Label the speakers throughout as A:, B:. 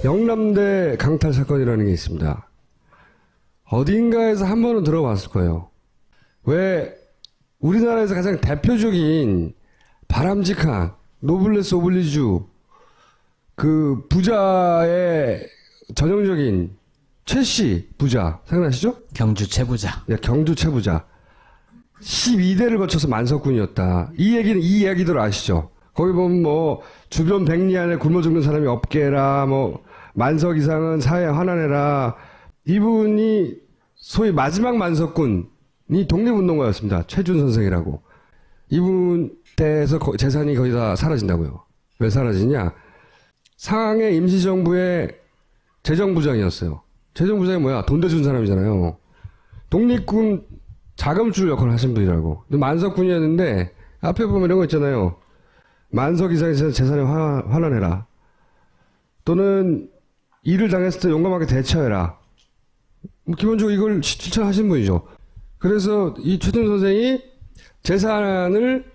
A: 영남대 강탈 사건이라는 게 있습니다. 어딘가에서 한 번은 들어봤을 거예요. 왜 우리나라에서 가장 대표적인 바람직한 노블레스 오블리주 그 부자의 전형적인 최씨 부자 생각나시죠?
B: 경주 최부자.
A: 네, 경주 최부자. 12대를 거쳐서 만석군이었다. 이 얘기는 이 이야기들 아시죠? 거기 보면 뭐 주변 백리 안에 굶어 죽는 사람이 없게라, 뭐 만석 이상은 사회에 환원해라. 이분이 소위 마지막 만석군이 독립운동가였습니다. 최준 선생이라고. 이분 때에서 재산이 거의 다 사라진다고요. 왜 사라지냐? 상하의 임시정부의 재정부장이었어요. 재정부장이 뭐야? 돈 대준 사람이잖아요. 독립군 자금줄 역할을 하신 분이라고. 근데 만석군이었는데 앞에 보면 이런 거 있잖아요. 만석 이상의 재산에 환원해라. 또는 일을 당했을 때 용감하게 대처해라. 뭐 기본적으로 이걸 실천하신 분이죠. 그래서 이 최준 선생이 재산을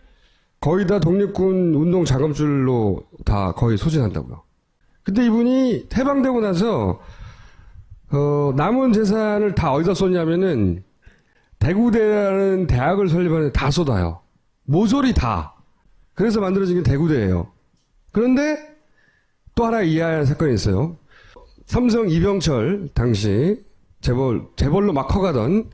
A: 거의 다 독립군 운동 자금줄로 다 거의 소진한다고요. 근데 이분이 해방되고 나서 남은 재산을 다 어디다 쏟냐면은 대구대라는 대학을 설립하는데 다 쏟아요. 모조리 다. 그래서 만들어진 게 대구대예요. 그런데 또 하나 이해해야 할 사건이 있어요. 삼성 이병철 당시 재벌로 막 커가던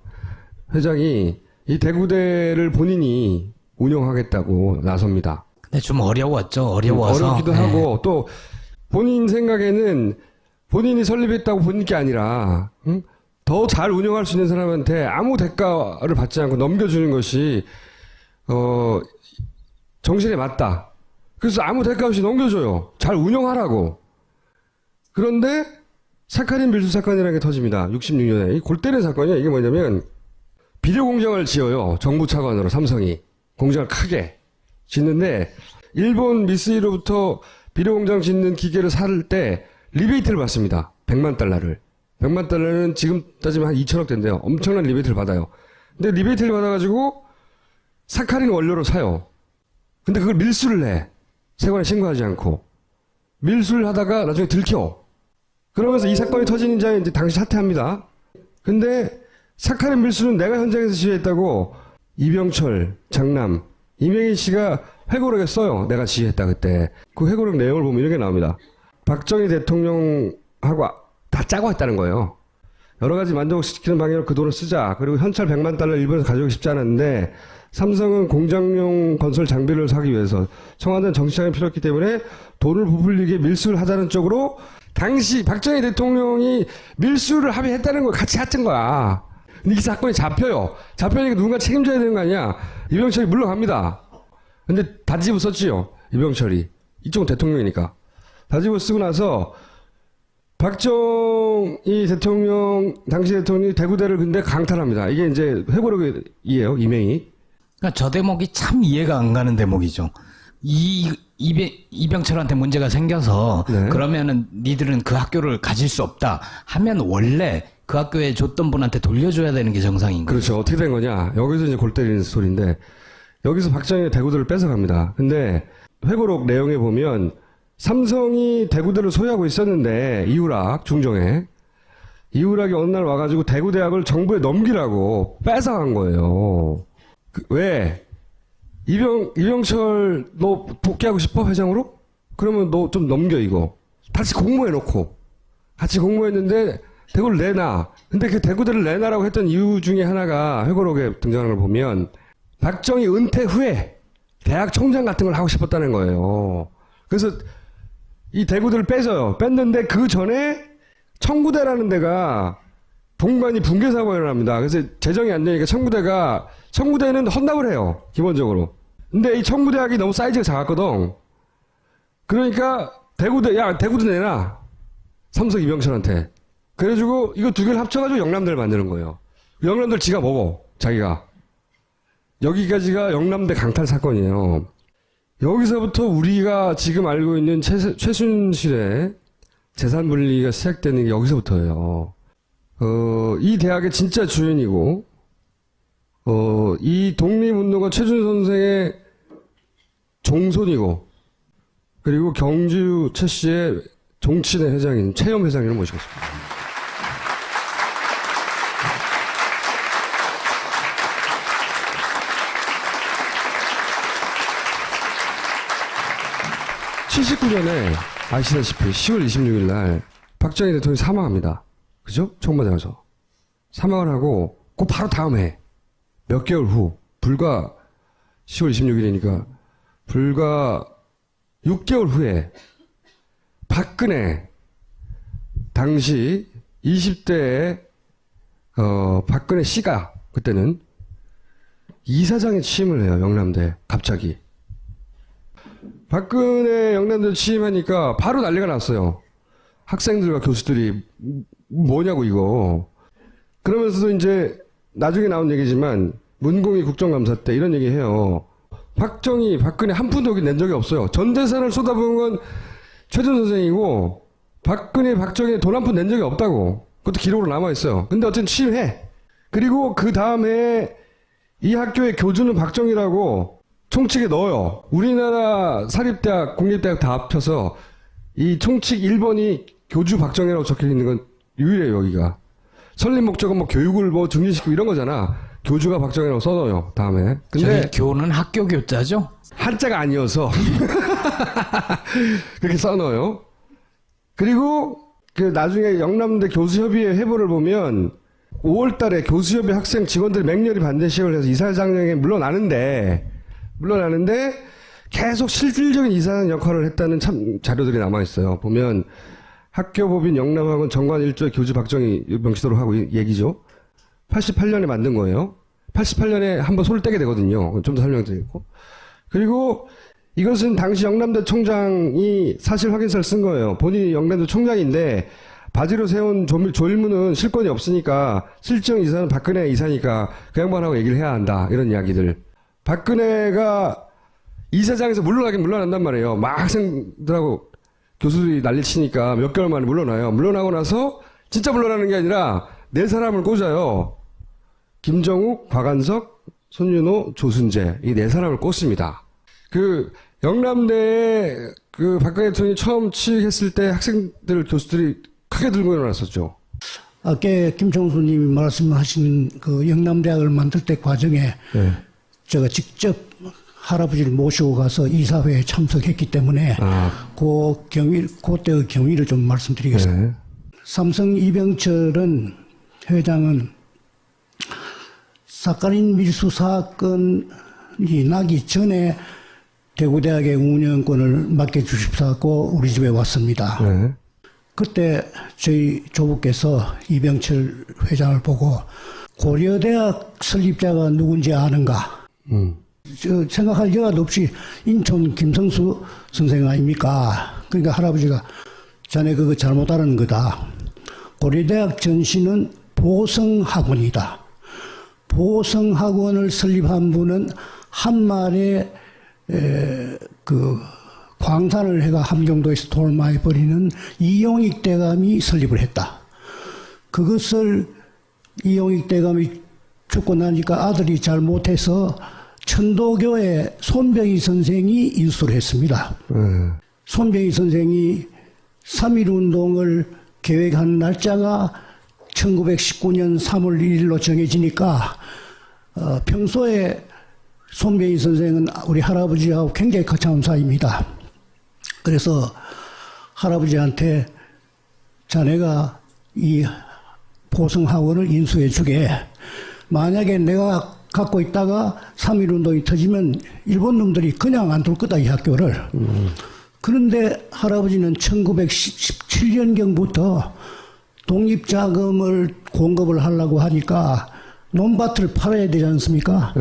A: 회장이 이 대구대를 본인이 운영하겠다고 나섭니다.
B: 근데 좀 어려웠죠. 어려워서.
A: 어렵기도 하고 또 본인 생각에는 본인이 설립했다고 본 게 아니라 더 잘 운영할 수 있는 사람한테 아무 대가를 받지 않고 넘겨주는 것이 정신에 맞다. 그래서 아무 대가 없이 넘겨줘요. 잘 운영하라고. 그런데 사카린 밀수 사건이라는 게 터집니다. 66년에. 이 골 때리는 사건이야. 이게 뭐냐면 비료 공장을 지어요. 정부 차관으로 삼성이. 공장을 크게 짓는데 일본 미쓰이로부터 비료 공장 짓는 기계를 살 때 리베이트를 받습니다. 100만 달러를. 100만 달러는 지금 따지면 한 2천억 된대요. 엄청난 리베이트를 받아요. 근데 리베이트를 받아가지고 사카린 원료로 사요. 근데 그걸 밀수를 해. 세관에 신고하지 않고. 밀수를 하다가 나중에 들켜. 그러면서 이 사건이 터진 인장이 이제 당시 사퇴합니다. 근데 사카린 밀수는 내가 현장에서 지휘했다고 이병철, 장남, 이명희 씨가 회고록에 써요. 내가 지휘했다 그때. 그 회고록 내용을 보면 이런 게 나옵니다. 박정희 대통령하고 다 짜고 했다는 거예요. 여러 가지 만족시키는 방향으로 그 돈을 쓰자. 그리고 현찰 100만 달러 일본에서 가져오기 쉽지 않았는데 삼성은 공장용 건설 장비를 사기 위해서 청와대는 정치장이 필요했기 때문에 돈을 부풀리게 밀수를 하자는 쪽으로 당시 박정희 대통령이 밀수를 합의했다는 걸 같이 했던 거야. 근데 이 사건이 잡혀요. 잡혀니까 누군가 책임져야 되는 거 아니야. 이병철이 물러갑니다. 근데 다 뒤집어 썼지요. 이병철이. 이쪽은 대통령이니까. 다 뒤집어 쓰고 나서 박정희 대통령, 당시 대통령이 대구대를 근데 강탈합니다. 이게 이제 회고록이에요. 이명희.
B: 그러니까 저 대목이 참 이해가 안 가는 대목이죠. 이병철한테 문제가 생겨서
A: 네.
B: 그러면은 니들은 그 학교를 가질 수 없다 하면 원래 그 학교에 줬던 분한테 돌려줘야 되는 게 정상인 거예요.
A: 그렇죠. 어떻게 된 거냐. 여기서 이제 골 때리는 스토리인데 여기서 박정희가 대구대를 뺏어갑니다. 근데 회고록 내용에 보면 삼성이 대구대를 소유하고 있었는데 이우락 중정에 이우락이 어느 날 와가지고 대구대학을 정부에 넘기라고 뺏어간 거예요. 왜? 이병철 너 복귀하고 싶어 회장으로? 그러면 너 좀 넘겨 이거. 다시 공모해놓고 같이 공모했는데 대구를 내놔. 근데 그 대구대를 내놔라고 했던 이유 중에 하나가 회고록에 등장하는 걸 보면 박정희 은퇴 후에 대학 총장 같은 걸 하고 싶었다는 거예요. 그래서 이 대구대를 뺏어요. 뺐는데 그 전에 청구대라는 데가 본관이 붕괴 사고가 일어납니다. 그래서 재정이 안 되니까 청구대는 헌납을 해요. 기본적으로. 근데 이 청구대학이 너무 사이즈가 작았거든. 그러니까 대구대 내놔. 삼성 이병철한테. 그래가지고 이거 두 개를 합쳐가지고 영남대를 만드는 거예요. 영남대를 지가 먹어. 자기가. 여기까지가 영남대 강탈 사건이에요. 여기서부터 우리가 지금 알고 있는 최순실의 재산 분리가 시작되는 게 여기서부터예요. 이 대학의 진짜 주인이고, 이 독립운동가 최준 선생의 종손이고, 그리고 경주 최 씨의 종친회 회장인 최영 회장님을 모시겠습니다. (79년에) 아시다시피 10월 26일 날 박정희 대통령이 사망합니다. 그죠? 총맞아서 사망을 하고 그 바로 다음 해 몇 개월 후 불과 10월 26일이니까 불과 6개월 후에 박근혜 당시 20대의 박근혜 씨가 그때는 이사장에 취임을 해요. 영남대 갑자기. 박근혜 영남대 취임하니까 바로 난리가 났어요. 학생들과 교수들이 뭐냐고 이거. 그러면서도 이제 나중에 나온 얘기지만 문공이 국정감사 때 이런 얘기 해요. 박정희, 박근혜 한 푼도 여기 낸 적이 없어요. 전 재산을 쏟아부은 건 최준 선생이고 박근혜, 박정희 돈 한 푼 낸 적이 없다고. 그것도 기록으로 남아있어요. 근데 어쨌든 취임해. 그리고 그 다음에 이 학교의 교주는 박정희라고 총칙에 넣어요. 우리나라 사립대학, 공립대학 다 합쳐서 이 총칙 1번이 교주 박정희라고 적혀있는 건 유일해요, 여기가. 설립 목적은 뭐 교육을 뭐 증진시키고 이런 거잖아. 교주가 박정희라고 써놓어요, 다음에. 근데
B: 교는 학교 교자죠?
A: 한자가 아니어서 그렇게 써놓어요. 그리고 그 나중에 영남대 교수협의회 회보를 보면 5월 달에 교수협의 학생 직원들 맹렬히 반대 시위를 해서 이사장에 물러나는데 계속 실질적인 이사장 역할을 했다는 참 자료들이 남아있어요. 보면 학교법인 영남학원 정관 1조 교주 박정희 명시도록 하고 얘기죠. 88년에 만든 거예요. 88년에 한번 손을 떼게 되거든요. 좀 더 설명드리고. 그리고 이것은 당시 영남대 총장이 사실 확인서를 쓴 거예요. 본인이 영남대 총장인데 바지로 세운 조일무는 실권이 없으니까 실정 이사는 박근혜 이사니까 그 양반하고 얘기를 해야 한다. 이런 이야기들. 박근혜가 이사장에서 물러난단 말이에요. 막 학생들하고 교수들이 난리치니까 몇 개월 만에 물러나요. 물러나고 나서 진짜 물러나는 게 아니라 네 사람을 꽂아요. 김정욱, 박한석, 손윤호, 조순재 이 네 사람을 꽂습니다. 그 영남대에 그 박근혜 대통령이 처음 취임했을 때 학생들 교수들이 크게 들고 일어났었죠.
C: 아까 김총수님이 말씀하신 그 영남대학을 만들 때 과정에
A: 네.
C: 제가 직접 할아버지를 모시고 가서 이사회에 참석했기 때문에 그때의 경위를 좀 말씀드리겠습니다.
A: 네.
C: 삼성 이병철은 회장은 사카린 밀수 사건이 나기 전에 대구대학의 운영권을 맡겨주십사고 우리 집에 왔습니다.
A: 네.
C: 그때 저희 조부께서 이병철 회장을 보고 고려대학 설립자가 누군지 아는가? 생각할 여과도 없이 인천 김성수 선생 아닙니까? 그러니까 할아버지가 자네 그거 잘못 알아는 거다. 고려대학 전신은 보성학원이다. 보성학원을 설립한 분은 한말에 그 광산을 해가 함경도에서 돈을 많이 버리는 이용익 대감이 설립을 했다. 그것을 이용익 대감이 죽고 나니까 아들이 잘못해서 천도교회 손병희 선생이 인수를 했습니다. 손병희 선생이 3.1운동을 계획한 날짜가 1919년 3월 1일로 정해지니까 평소에 손병희 선생은 우리 할아버지하고 굉장히 거창한 사이입니다. 그래서 할아버지한테 자네가 이 보성학원을 인수해 주게. 만약에 내가 갖고 있다가 3.1운동이 터지면 일본 놈들이 그냥 안 둘 거다 이 학교를. 그런데 할아버지는 1917년경부터 독립자금을 공급을 하려고 하니까 논밭을 팔아야 되지 않습니까?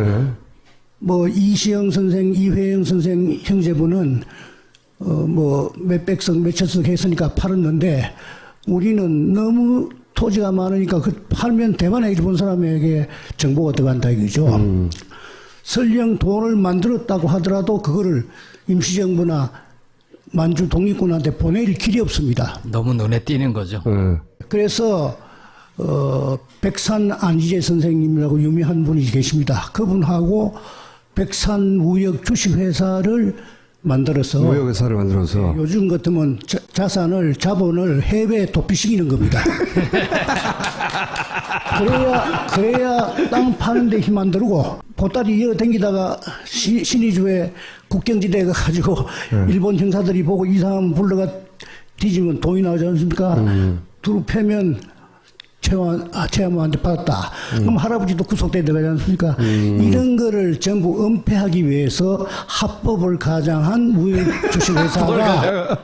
C: 뭐 이시영 선생, 이회영 선생 형제분은 뭐 몇백석 몇천석 했으니까 팔았는데 우리는 너무 토지가 많으니까 그 팔면 대만에 일본 사람에게 정보가 들어간다 이거죠. 설령 돈을 만들었다고 하더라도 그거를 임시정부나 만주 독립군한테 보낼 길이 없습니다.
B: 너무 눈에 띄는 거죠.
C: 그래서 백산 안지재 선생님이라고 유명한 분이 계십니다. 그분하고 백산 무역 주식회사를 만들어서
A: 무역회사를 만들어서.
C: 요즘 같으면 자본을 해외에 도피시키는 겁니다. 그래야 땅 파는 데 힘 안 들고 보따리 이어 댕기다가 신의주에 국경지대에 가가지고 일본 형사들이 보고 이상한 불러가 뒤지면 돈이 나오지 않습니까? 두루 패면 최아무한테 받았다. 그럼 할아버지도 구속돼야 되지 않습니까? 이런 거를 전부 은폐하기 위해서 합법을 가장한 무역주식회사가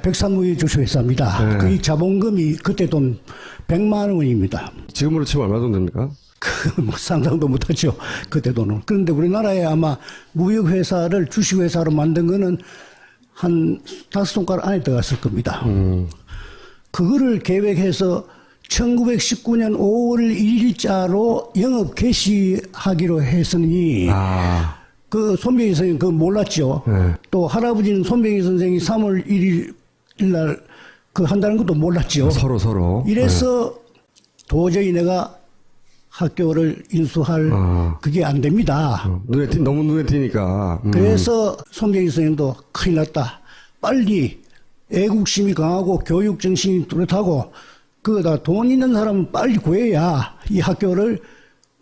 C: 백산무역주식회사입니다. 그 자본금이 그때 돈 100만 원입니다.
A: 지금으로 치면 얼마 정도 됩니까?
C: 뭐 상상도 못하죠. 그때 돈은. 그런데 우리나라에 아마 무역회사를 주식회사로 만든 거는 한 5손가락 안에 들어갔을 겁니다. 그거를 계획해서 1919년 5월 1일자로 영업 개시하기로 했으니 그 손병희 선생님 그거 몰랐죠.
A: 네.
C: 또 할아버지는 손병희 선생이 3월 1일 날 그 한다는 것도 몰랐죠.
A: 서로.
C: 이래서 도저히 내가 학교를 인수할 그게 안 됩니다.
A: 너무 눈에 띄니까.
C: 그래서 손병희 선생님도 큰일 났다. 빨리 애국심이 강하고 교육정신이 뚜렷하고 그거다 돈 있는 사람은 빨리 구해야 이 학교를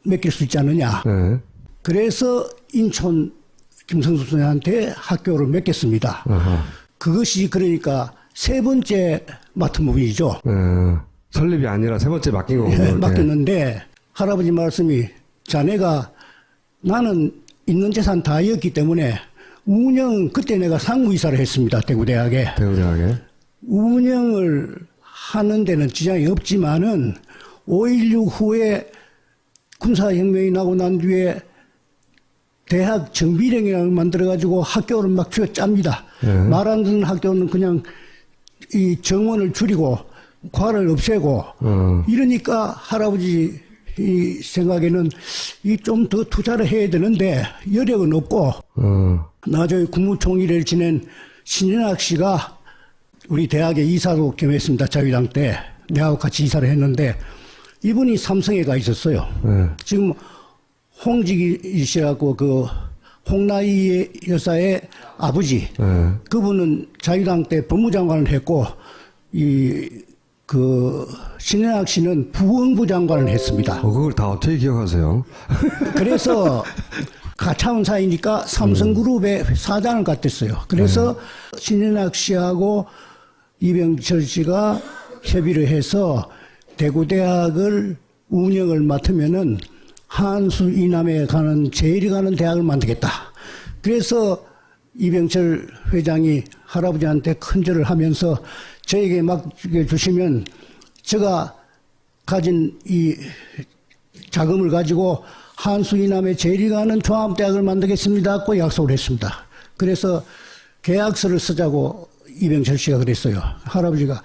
C: 맡길 수 있지 않느냐.
A: 네.
C: 그래서 인천 김성수 선생한테 학교를 맡겼습니다. 그것이 그러니까 세 번째 맡은 부분이죠.
A: 설립이 아니라 세 번째 맡긴 거군요.
C: 예, 맡겼는데 할아버지 말씀이 자네가 나는 있는 재산 다 이었기 때문에 운영 그때 내가 상무이사를 했습니다. 대구대학에. 운영을 하는 데는 지장이 없지만은 5.16 후에 군사혁명이 나고 난 뒤에 대학 정비령이라는 걸 만들어가지고 학교를 막 쥐어짭니다. 말 안 듣는 학교는 그냥 이 정원을 줄이고 과를 없애고 이러니까 할아버지 이 생각에는 이 좀 더 투자를 해야 되는데 여력은 없고 나중에 국무총리를 지낸 신현학 씨가 우리 대학의 이사로 겸했습니다. 자유당 때 내하고 같이 이사를 했는데 이분이 삼성에 가 있었어요. 지금 홍직이 씨라고 그 홍나희 여사의 아버지 그분은 자유당 때 법무장관을 했고 그 신현학 씨는 부흥부 장관을 했습니다.
A: 그걸 다 어떻게 기억하세요?
C: 그래서 가차원 사이니까 삼성그룹의 사장을 맡았어요. 그래서 신현학 씨하고 이병철 씨가 협의를 해서 대구대학을 운영을 맡으면은 한수 이남에 가는 제일이 가는 대학을 만들겠다. 그래서 이병철 회장이 할아버지한테 큰절을 하면서 저에게 맡겨주시면 제가 가진 이 자금을 가지고 한수 이남에 제일이 가는 종합대학을 만들겠습니다 하고 약속을 했습니다. 그래서 계약서를 쓰자고 이병철 씨가 그랬어요. 할아버지가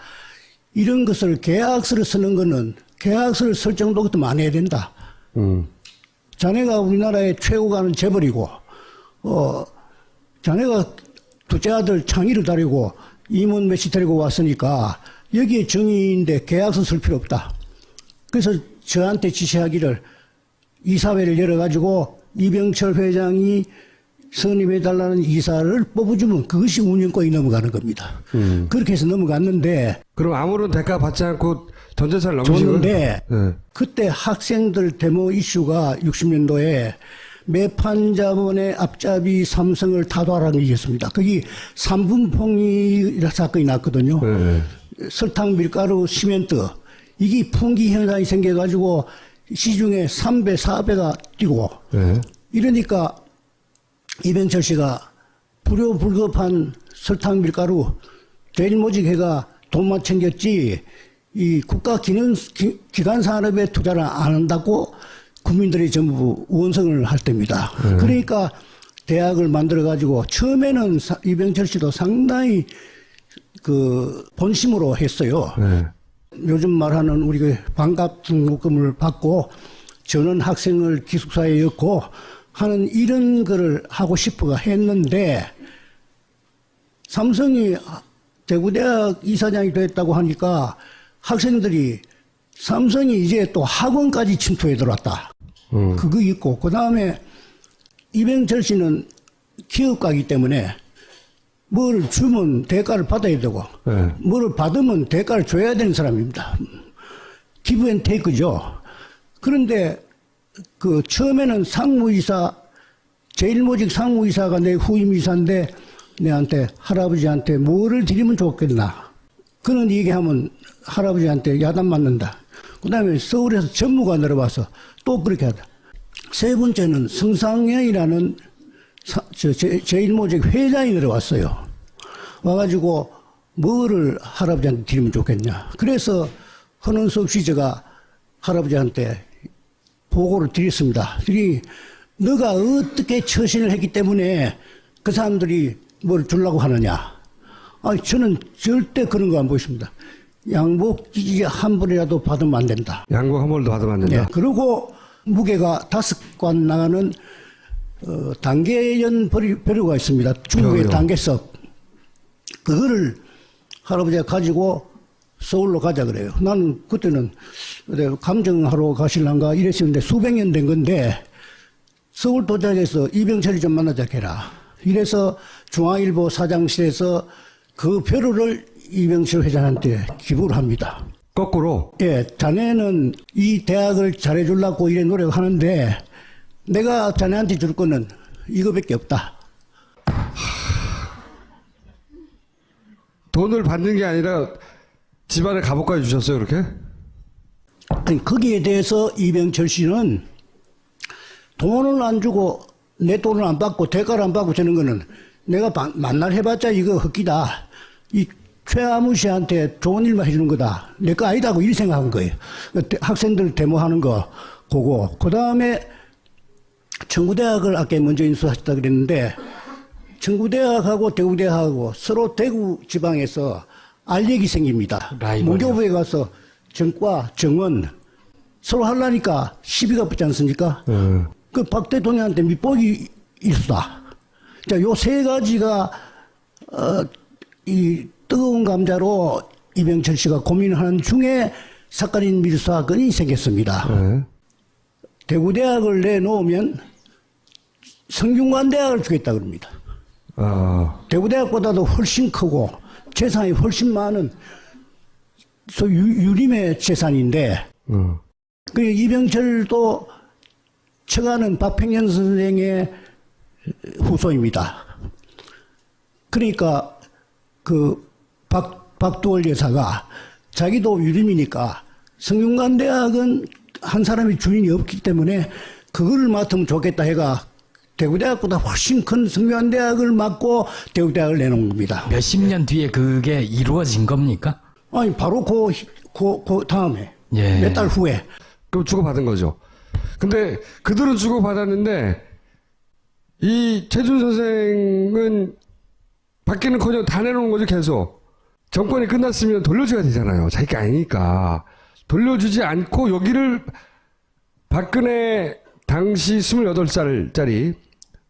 C: 이런 것을 계약서를 쓰는 거는 계약서를 쓸 정도부터 많이 해야 된다. 자네가 우리나라의 최고가는 재벌이고 자네가 둘째 아들 창의를 다리고 임원 몇이 데리고 왔으니까 여기에 정의인데 계약서 쓸 필요 없다. 그래서 저한테 지시하기를 이사회를 열어가지고 이병철 회장이 선임해달라는 이사를 뽑아주면 그것이 운영권이 넘어가는 겁니다. 그렇게 해서 넘어갔는데
A: 그럼 아무런 대가 받지 않고 전 재산을 넘기시고
C: 줬는데 그때 학생들 데모 이슈가 60년도에 매판자본의 앞잡이 삼성을 타도하라는 게 있었습니다. 거기 삼분봉이 사건이 났거든요. 설탕, 밀가루, 시멘트 이게 풍기 현상이 생겨가지고 시중에 3배, 4배가 뛰고 이러니까 이병철 씨가 불효불급한 설탕, 밀가루 대일모직회가 돈만 챙겼지 이 국가 기관 산업에 투자를 안 한다고 국민들이 전부 원성을 할 때입니다. 그러니까 대학을 만들어 가지고 처음에는 이병철 씨도 상당히 그 본심으로 했어요. 요즘 말하는 우리 그 반값 등록금을 받고 저는 학생을 기숙사에 였고 하는 이런 거를 하고 싶어가 했는데 삼성이 대구대학 이사장이 됐다고 하니까 학생들이 삼성이 이제 또 학원까지 침투해 들어왔다. 그거 있고 그 다음에 이병철 씨는 기업가이기 때문에 뭘 주면 대가를 받아야 되고,
A: 네.
C: 뭘 받으면 대가를 줘야 되는 사람입니다. 기브 앤 테이크죠. 그런데 그 처음에는 상무이사, 제일모직 상무이사가 내 후임이사인데 내한테 할아버지한테 뭐를 드리면 좋겠나. 그런 얘기하면 할아버지한테 야단 맞는다. 그 다음에 서울에서 전무가 내려와서 또 그렇게 하다. 세 번째는 성상영이라는 제1모직 회장이 내려왔어요. 와가지고 뭐를 할아버지한테 드리면 좋겠냐. 그래서 하는 수 없이 제가 할아버지한테 보고를 드렸습니다. 너가 어떻게 처신을 했기 때문에 그 사람들이 뭘 주려고 하느냐. 아니, 저는 절대 그런 거 안 보겠습니다. 양복지 한 벌이라도 받으면 안 된다.
A: 양복 한 벌도 받으면 안 된다.
C: 네, 그리고 무게가 5관 나가는 단계연 벼루가 있습니다. 중국의
A: 벼루.
C: 단계석. 그거를 할아버지가 가지고 서울로 가자 그래요. 나는 그때는 감정하러 가실란가 이랬었는데 수백 년 된 건데 서울 도착해서 이병철이 좀 만나자 해라. 이래서 중앙일보 사장실에서 그 벼루를 이병철 회장한테 기부를 합니다.
A: 거꾸로.
C: 예, 자네는 이 대학을 잘해주려고 이래 노력하는데 내가 자네한테 줄 거는 이거밖에 없다.
A: 돈을 받는 게 아니라 집안에 갑옷까지 주셨어요, 그렇게?
C: 아니, 거기에 대해서 이병철 씨는 돈을 안 주고 내 돈을 안 받고 대가를 안 받고 저는 거는 내가 만날 해봤자 이거 헛기다. 이 최아무 씨한테 좋은 일만 해주는 거다. 내 거 아니다고 이렇게 생각한 거예요. 학생들 데모하는 거 보고 그 다음에 청구대학을 아까 먼저 인수하셨다 그랬는데 청구대학하고 대구대학하고 서로 대구 지방에서 알력이 생깁니다.
B: 라이벌이요.
C: 문교부에 가서 정과, 정원 서로 하려니까 시비가 붙지 않습니까? 그 박 대통령한테 밑보기 일수다. 자, 요 세 가지가 이 뜨거운 감자로 이병철 씨가 고민하는 중에 사카린 밀수 사건이 생겼습니다.
A: 네.
C: 대구대학을 내놓으면 성균관대학을 주겠다 그럽니다. 대구대학보다도 훨씬 크고 재산이 훨씬 많은 소위 유림의 재산인데 그 이병철도 처가는 박평년 선생의 후손입니다. 그러니까 그 박두월 여사가 자기도 유림이니까 성균관대학은 한 사람이 주인이 없기 때문에 그거를 맡으면 좋겠다 해가 대구대학보다 훨씬 큰 성균관대학을 맡고 대구대학을 내놓은 겁니다.
B: 몇십 년 뒤에 그게 이루어진 겁니까?
C: 아니 바로 그 다음에
B: 예.
C: 몇 달 후에
A: 그럼 주고받은 거죠. 근데 그들은 주고받았는데 이 최준 선생은 받기는커녕 다 내놓은 거죠. 계속. 정권이 끝났으면 돌려줘야 되잖아요. 자기가 아니니까. 돌려주지 않고 여기를 박근혜 당시 28살짜리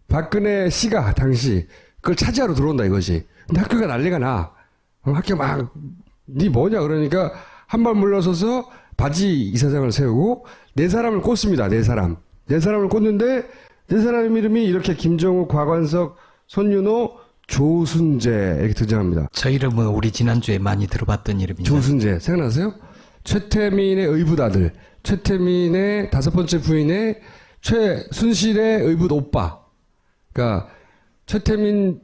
A: 박근혜 씨가 당시 그걸 차지하러 들어온다 이거지. 근데 학교가 난리가 나. 학교 막 니 뭐냐 그러니까 한 발 물러서서 바지 이사장을 세우고 네 사람을 꽂습니다. 네 사람을 꽂는데 네 사람 이름이 이렇게 김정우, 곽완석, 손윤호, 조순재 이렇게 등장합니다.
B: 저 이름은 우리 지난주에 많이 들어봤던 이름이죠.
A: 조순재 생각나세요? 최태민의 의붓 아들, 최태민의 5번째 부인의 최순실의 의붓 오빠. 그러니까 최태민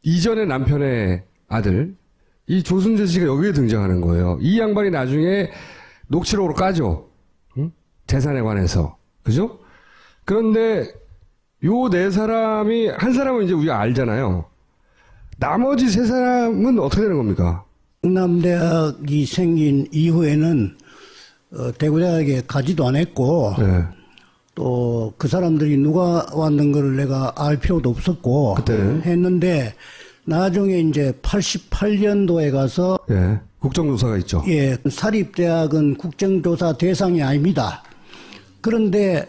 A: 이전의 남편의 아들. 이 조순재 씨가 여기에 등장하는 거예요. 이 양반이 나중에 녹취록으로 까죠. 응? 재산에 관해서. 그죠? 그런데 요 네 사람이 한 사람은 이제 우리가 알잖아요. 나머지 세 사람은 어떻게 되는 겁니까?
C: 경남대학이 생긴 이후에는 대구대학에 가지도 않았고
A: 네.
C: 또 그 사람들이 누가 왔는 걸 내가 알 필요도 없었고
A: 그때는?
C: 했는데 나중에 이제 88년도에 가서
A: 예. 국정조사가 있죠.
C: 예, 사립대학은 국정조사 대상이 아닙니다. 그런데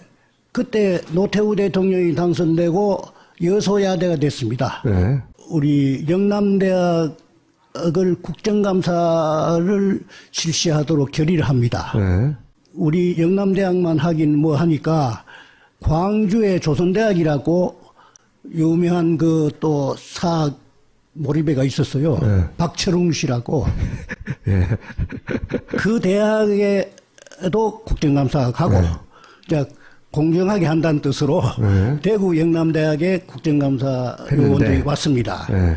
C: 그때 노태우 대통령이 당선되고 여소야대가 됐습니다.
A: 네.
C: 우리 영남대학을 국정감사를 실시하도록 결의를 합니다.
A: 네.
C: 우리 영남대학만 하긴 뭐 하니까 광주의 조선대학이라고 유명한 그 또 몰입회가 있었어요.
A: 네.
C: 박철웅 씨라고.
A: 예.
C: 그 대학에도 국정감사가 가고,
A: 네.
C: 자, 공정하게 한다는 뜻으로
A: 네.
C: 대구 영남대학에 국정감사 요원들이 왔습니다.
A: 네.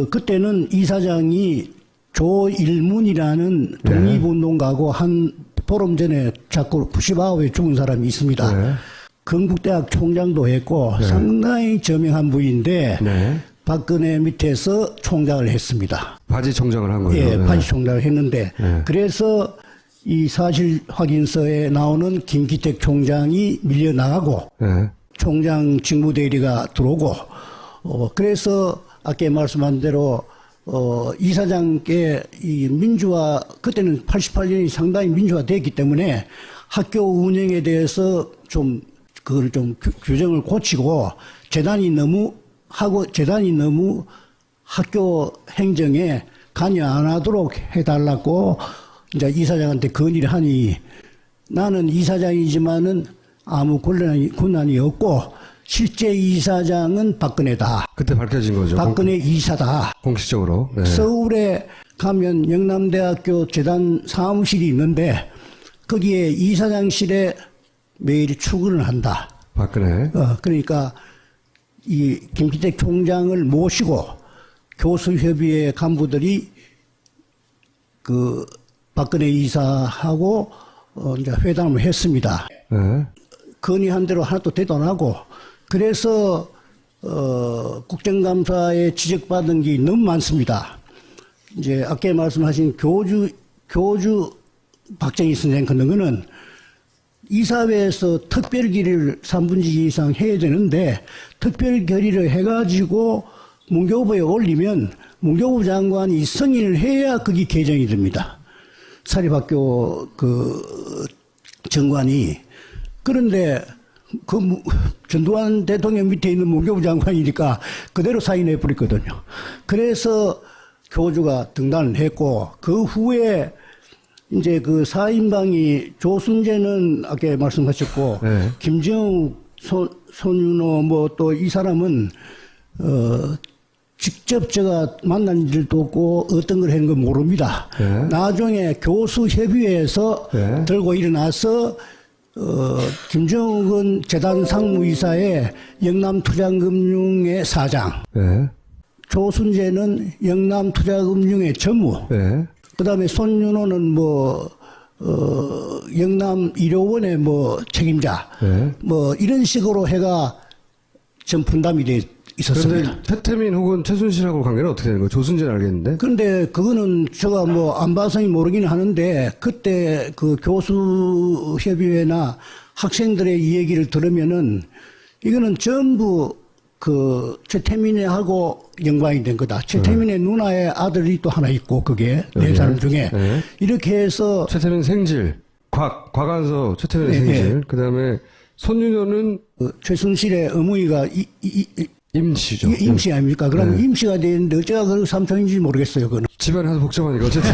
C: 그때는 이사장이 조일문이라는 독립운동가고 한 보름 전에 자꾸 99에 죽은 사람이 있습니다.
A: 네.
C: 건국대학 총장도 했고 상당히 저명한 분인데
A: 네.
C: 박근혜 밑에서 총장을 했습니다.
A: 바지 총장을 한 거예요.
C: 예,
A: 네.
C: 바지 총장을 했는데
A: 네.
C: 그래서 이 사실 확인서에 나오는 김기택 총장이 밀려나가고
A: 네.
C: 총장 직무대리가 들어오고 그래서 아까 말씀한 대로 이사장께 이 민주화 그때는 88년이 상당히 민주화됐기 때문에 학교 운영에 대해서 좀 그걸 좀 규정을 고치고 재단이 너무 학교 행정에 관여 안 하도록 해달라고 이제 이사장한테 건의를 하니 나는 이사장이지만은 아무 권한이 없고 실제 이사장은 박근혜다.
A: 그때 밝혀진 거죠.
C: 박근혜 이사다.
A: 공식적으로. 네.
C: 서울에 가면 영남대학교 재단 사무실이 있는데 거기에 이사장실에 매일 출근을 한다.
A: 박근혜.
C: 그러니까 이 김기택 총장을 모시고 교수협의회 간부들이 그 박근혜 이사하고 이제 회담을 했습니다.
A: 네.
C: 건의한 대로 하나도 대도 안 하고 그래서 국정감사에 지적받은 게 너무 많습니다. 이제 아까 말씀하신 교주 박정희 선생 그런 거는 이사회에서 특별 결의를 3분의 2 이상 해야 되는데 특별 결의를 해가지고 문교부에 올리면 문교부 장관이 승인을 해야 그게 개정이 됩니다. 사립학교 그 정관이. 그런데 그 전두환 대통령 밑에 있는 문교부 장관이니까 그대로 사인해 버렸거든요. 그래서 교주가 등단을 했고 그 후에 이제 그 4인방이 조순재는 아까 말씀하셨고
A: 네.
C: 김정욱, 손윤호 뭐 또 이 사람은 직접 제가 만난 일도 없고 어떤 걸 하는 건 모릅니다.
A: 네.
C: 나중에 교수협의회에서
A: 네.
C: 들고 일어나서 김정욱은 재단 상무이사의 영남투자금융의 사장,
A: 네.
C: 조순재는 영남투자금융의 전무,
A: 네.
C: 그 다음에 손윤호는 영남의료원의 책임자,
A: 네.
C: 이런 식으로 해가 전 분담이 돼 있었습니다.
A: 그런데 최태민 혹은 최순실하고 관계는 어떻게 되는 거예요? 조순재는 알겠는데.
C: 그런데 그거는 제가 안 봐서는 모르긴 하는데 그때 그 교수협의회나 학생들의 이 얘기를 들으면은 이거는 전부 그 최태민하고 연관이 된 거다. 최태민의 누나의 아들이 또 하나 있고 그게 네 사람 중에
A: 네.
C: 이렇게 해서
A: 최태민 생질, 곽안서 최태민 생질, 그 다음에 손윤호는
C: 최순실의 어머니가
A: 임씨죠.
C: 임씨 아닙니까? 그럼 임씨가 되는데 어째가 그 삼촌인지 모르겠어요. 그거는.
A: 집안이 하도 복잡하니까 어쨌든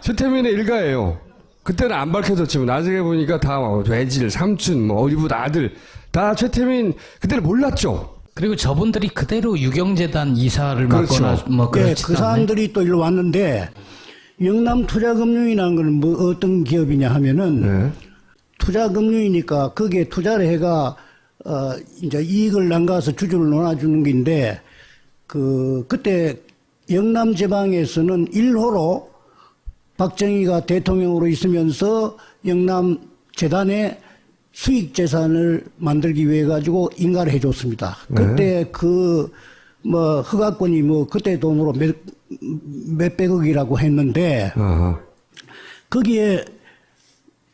A: 최태민의 일가예요. 그때는 안 밝혀졌지만 나중에 보니까 다 외질, 삼촌, 어리부 아들 다 최태민 그때는 몰랐죠.
B: 그리고 저분들이 그대로 유경재단 이사를
A: 그렇죠.
B: 맡거나 그렇지
C: 그 사람들이 또 일로 왔는데 영남투자금융이라는 건 어떤 기업이냐 하면은
A: 네.
C: 투자금융이니까 거기에 투자를 해가 이제 이익을 남가서 주주를 논아주는 게인데 그때 영남지방에서는 1호로 박정희가 대통령으로 있으면서 영남재단에 수익재산을 만들기 위해 가지고 인가를 해줬습니다. 그때 허가권이 그때 돈으로 몇백억이라고 했는데
A: 아하.
C: 거기에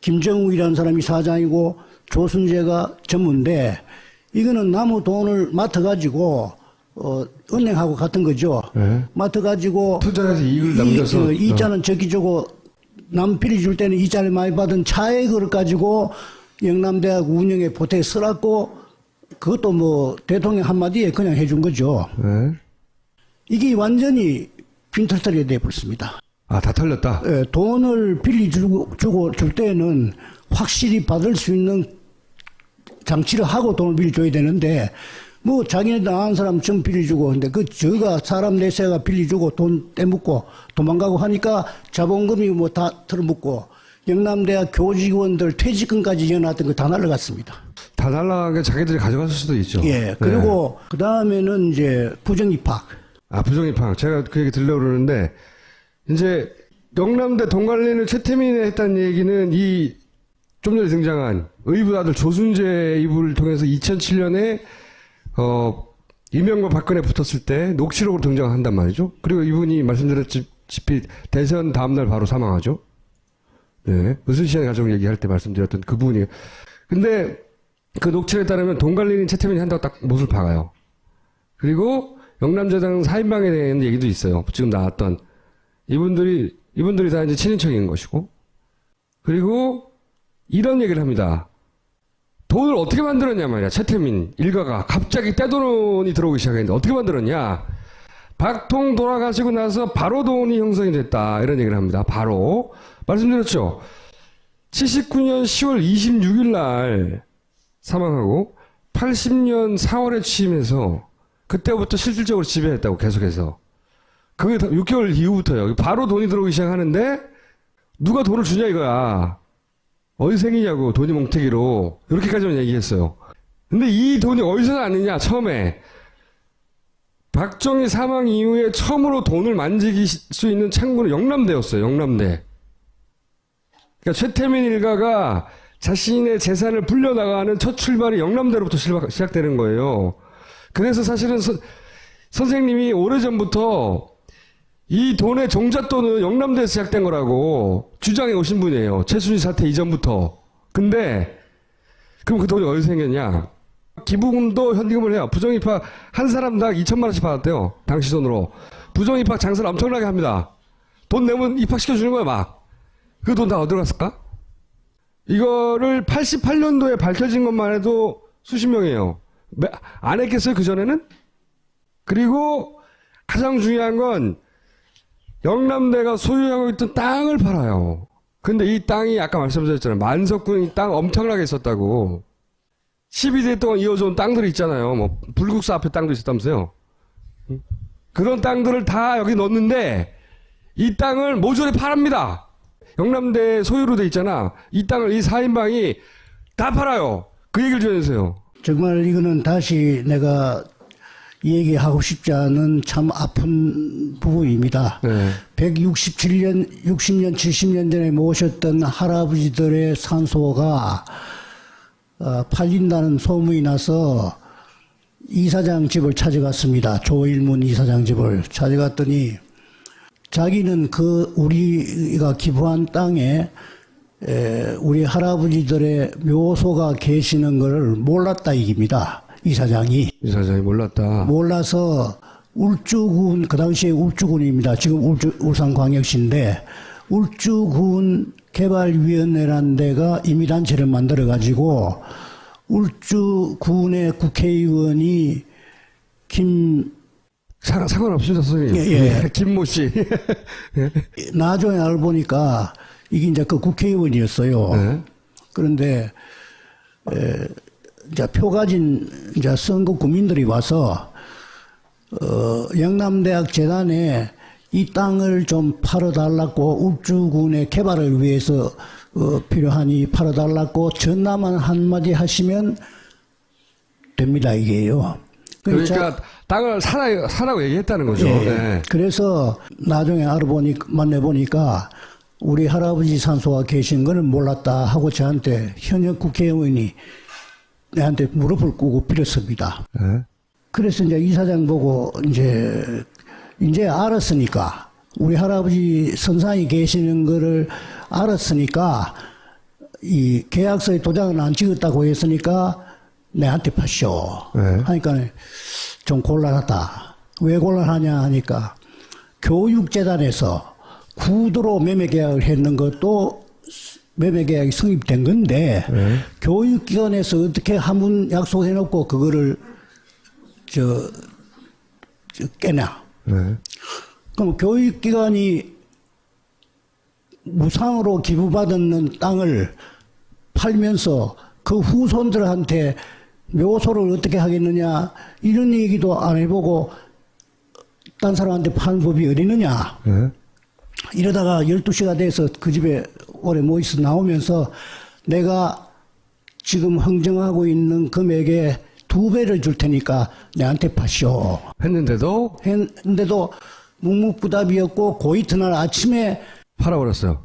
C: 김정욱이라는 사람이 사장이고 조순재가 전무인데 이거는 남의 돈을 맡아가지고 은행하고 같은 거죠.
A: 네.
C: 맡아가지고
A: 투자해서 이익을 남겨서
C: 이자는 저기 주고 남 필이 줄 때는 이자를 많이 받은 차액을 가지고 영남대학 운영에 보태 쓰라고 그것도 대통령 한마디에 그냥 해준 거죠.
A: 네.
C: 이게 완전히 빈털터리가 돼버렸습니다.
A: 다 털렸다.
C: 예, 돈을 주고 줄 때는 확실히 받을 수 있는 장치를 하고 돈을 빌려줘야 되는데 뭐 자기네들 아는 사람 좀 빌려주고 근데 그 저가 사람 내세가 빌려주고 돈 떼묻고 도망가고 하니까 자본금이 뭐 다 털어묻고 영남대학 교직원들 퇴직금까지 지어놨던 거 다 날라갔습니다.
A: 다 날라간 게 자기들이 가져갔을 수도 있죠.
C: 예. 그리고 그 다음에는 이제 부정입학.
A: 아, 부정입학. 제가 그 얘기 들려고 그러는데, 이제, 영남대 동관리는 최태민이 했다는 얘기는 이, 좀 전에 등장한 의붓 아들 조순재 이불을 통해서 2007년에, 이명박 박근혜 붙었을 때 녹취록으로 등장한단 말이죠. 그리고 이분이 말씀드렸다시피 대선 다음날 바로 사망하죠. 네. 의순신의 가족 얘기할 때 말씀드렸던 그분이. 근데 그 녹취록에 따르면 동관리는 최태민이 한다고 딱 못을 박아요. 그리고 영남재단 4인방에 대한 얘기도 있어요. 지금 나왔던 이분들이 다 이제 친인척인 것이고. 그리고 이런 얘기를 합니다. 돈을 어떻게 만들었냐 말이야. 최태민 일가가 갑자기 떼돈이 들어오기 시작했는데 어떻게 만들었냐. 박통 돌아가시고 나서 바로 돈이 형성이 됐다. 이런 얘기를 합니다. 바로. 말씀드렸죠. 79년 10월 26일 날 사망하고 80년 4월에 취임해서 그때부터 실질적으로 지배했다고 계속해서. 그게 6개월 이후부터요. 바로 돈이 들어오기 시작하는데 누가 돈을 주냐 이거야. 어디서 생기냐고 돈이 몽태기로. 이렇게까지만 얘기했어요. 근데 이 돈이 어디서 났느냐 처음에. 박정희 사망 이후에 처음으로 돈을 만지길 수 있는 창구는 영남대였어요. 영남대. 그러니까 최태민 일가가 자신의 재산을 불려나가는 첫 출발이 영남대로부터 시작되는 거예요. 그래서 사실은 선생님이 오래전부터 이 돈의 종잣돈은 영남대에서 시작된 거라고 주장해 오신 분이에요. 최순실 사태 이전부터. 근데 그럼 그 돈이 어디서 생겼냐. 기부금도 현금을 해요. 부정입학 한 사람당 2천만 원씩 받았대요. 당시 돈으로. 부정입학 장사를 엄청나게 합니다. 돈 내면 입학시켜주는 거야 막. 그 돈 다 어디로 갔을까? 이거를 88년도에 밝혀진 것만 해도 수십 명이에요. 안 했겠어요 그전에는? 그리고 가장 중요한 건 영남대가 소유하고 있던 땅을 팔아요. 근데 이 땅이 아까 말씀드렸잖아요. 만석군 땅 엄청나게 있었다고. 12대 동안 이어져온 땅들이 있잖아요. 뭐 불국사 앞에 땅도 있었다면서요. 그런 땅들을 다 여기 넣었는데 이 땅을 모조리 팔합니다. 영남대 소유로 돼 있잖아. 이 땅을 이 4인방이 다 팔아요. 그 얘기를 좀 해주세요.
C: 정말 이거는 다시 내가 얘기하고 싶지 않은 참 아픈 부분입니다.
A: 네.
C: 167년, 60년, 70년 전에 모셨던 할아버지들의 산소가 팔린다는 소문이 나서 이사장 집을 찾아갔습니다. 조일문 이사장 집을 찾아갔더니 자기는 우리가 기부한 땅에 우리 할아버지들의 묘소가 계시는 것을 몰랐다 이깁니다. 이사장이
A: 몰랐다.
C: 몰라서 울주군, 그 당시에 울주군입니다. 지금 울산광역시인데 울주군 개발위원회라는 데가 임의단체를 만들어가지고 울주군의 국회의원이
A: 상관없습니다, 선생님.
C: 예.
A: 김모 씨.
C: 나중에 알고 보니까 이게 이제 그 국회의원이었어요.
A: 네.
C: 그런데 이제 표 가진 이제 선거 구민들이 와서 영남대학 재단에 이 땅을 좀 팔아달라고 울주군의 개발을 위해서 필요하니 팔아달라고 전화만 한마디 하시면 됩니다 이게요.
A: 그러니까 땅을 사라고 얘기했다는 거죠.
C: 예.
A: 네.
C: 그래서 나중에 만나보니까 우리 할아버지 산소가 계신 거는 몰랐다 하고 저한테 현역 국회의원이 내한테 무릎을 꿇고 빌었습니다.
A: 네.
C: 그래서 이제 이사장 보고 이제 알았으니까 우리 할아버지 선상이 계시는 거를 알았으니까 이 계약서에 도장을 안 찍었다고 했으니까 내한테 파쇼.
A: 네.
C: 하니까 좀 곤란하다. 왜 곤란하냐 하니까 교육재단에서 구도로 매매계약을 했는 것도 매매계약이 성립된 건데
A: 네.
C: 교육기관에서 어떻게 한문 약속해놓고 그거를 깨냐.
A: 네.
C: 그럼 교육기관이 무상으로 기부받은 땅을 팔면서 그 후손들한테 묘소를 어떻게 하겠느냐 이런 얘기도 안 해보고 딴 사람한테 파는 법이 어디느냐.
A: 예.
C: 이러다가 12시가 돼서 그 집에 오래 뭐 있어 나오면서 내가 지금 흥정하고 있는 금액의 2배를 줄 테니까 내한테 파시오.
A: 했는데도
C: 했는데도 묵묵부답이었고 그 이튿날 아침에
A: 팔아버렸어요.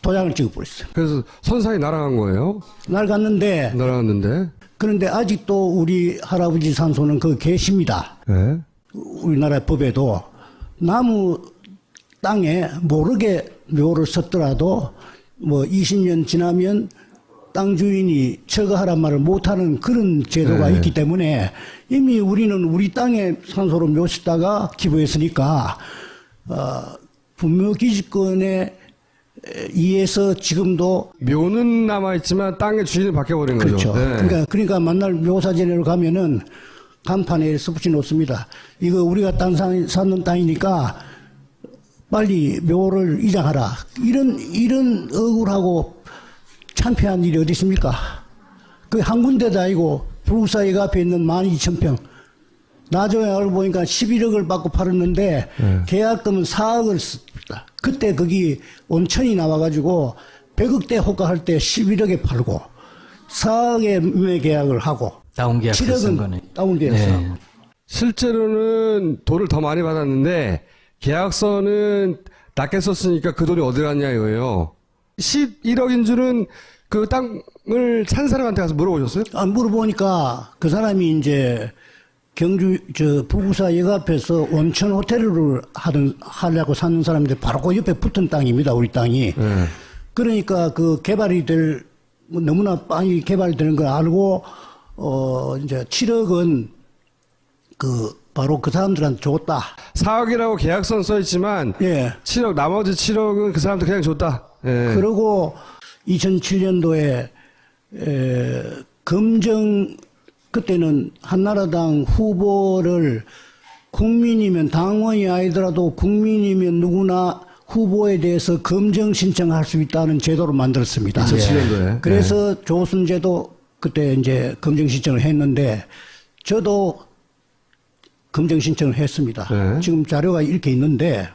C: 도장을 찍어버렸어요.
A: 그래서 선상이 날아간 거예요.
C: 날 갔는데
A: 날아갔는데.
C: 그런데 아직도 우리 할아버지 산소는 그 계십니다.
A: 예.
C: 우리나라 법에도 나무 땅에 모르게 묘를 썼더라도 뭐 20년 지나면 땅 주인이 철거하란 말을 못하는 그런 제도가
A: 네.
C: 있기 때문에 이미 우리는 우리 땅에 산소로 묘 짓다가 기부했으니까 분묘기지권에 의해서 지금도
A: 묘는 남아있지만 땅의 주인을 바뀌어버린 거죠.
C: 그렇죠.
A: 네.
C: 그러니까 만날 묘사전에로 가면은 간판에 써붙여 놓습니다. 이거 우리가 사는 땅이니까 빨리 묘를 이장하라. 이런 억울하고 창피한 일이 어디 있습니까? 그 한 군데도 아니고 불국사역 앞에 있는 12,000평. 나중에 알고 보니까 11억을 받고 팔았는데 계약금은 4억을 썼다. 그때 거기 온천이 나와가지고 100억대 호가할 때 11억에 팔고 4억에 매매 계약을 하고
B: 다운 계약서 쓴
C: 7억은
B: 거네.
C: 다운 계약서.
B: 네.
A: 실제로는 돈을 더 많이 받았는데 계약서는 낮게 썼으니까 그 돈이 어디 갔냐 이거예요. 11억인 줄은 그 땅을 산 사람한테 가서 물어보셨어요?
C: 물어보니까 그 사람이 이제 경주 부구사역 앞에서 온천 호텔을 하려고 사는 사람인데 바로 그 옆에 붙은 땅입니다. 우리 땅이.
A: 네.
C: 그러니까 그 개발이 너무나 빨리 개발되는 걸 알고 이제 7억은 바로 그 사람들한테 줬다.
A: 4억이라고 계약서는 써있지만
C: 예.
A: 7억 나머지 7억은 그 사람한테 그냥 줬다. 예.
C: 그리고 2007년도에 그때는 한나라당 후보를 국민이면 당원이 아니더라도 국민이면 누구나 후보에 대해서 검증 신청할 수 있다는 제도를 만들었습니다.
A: 2007년도에.
C: 그래서 조순제도 그때 이제 검증 신청을 했는데 저도 검증 신청을 했습니다.
A: 네.
C: 지금 자료가 이렇게 있는데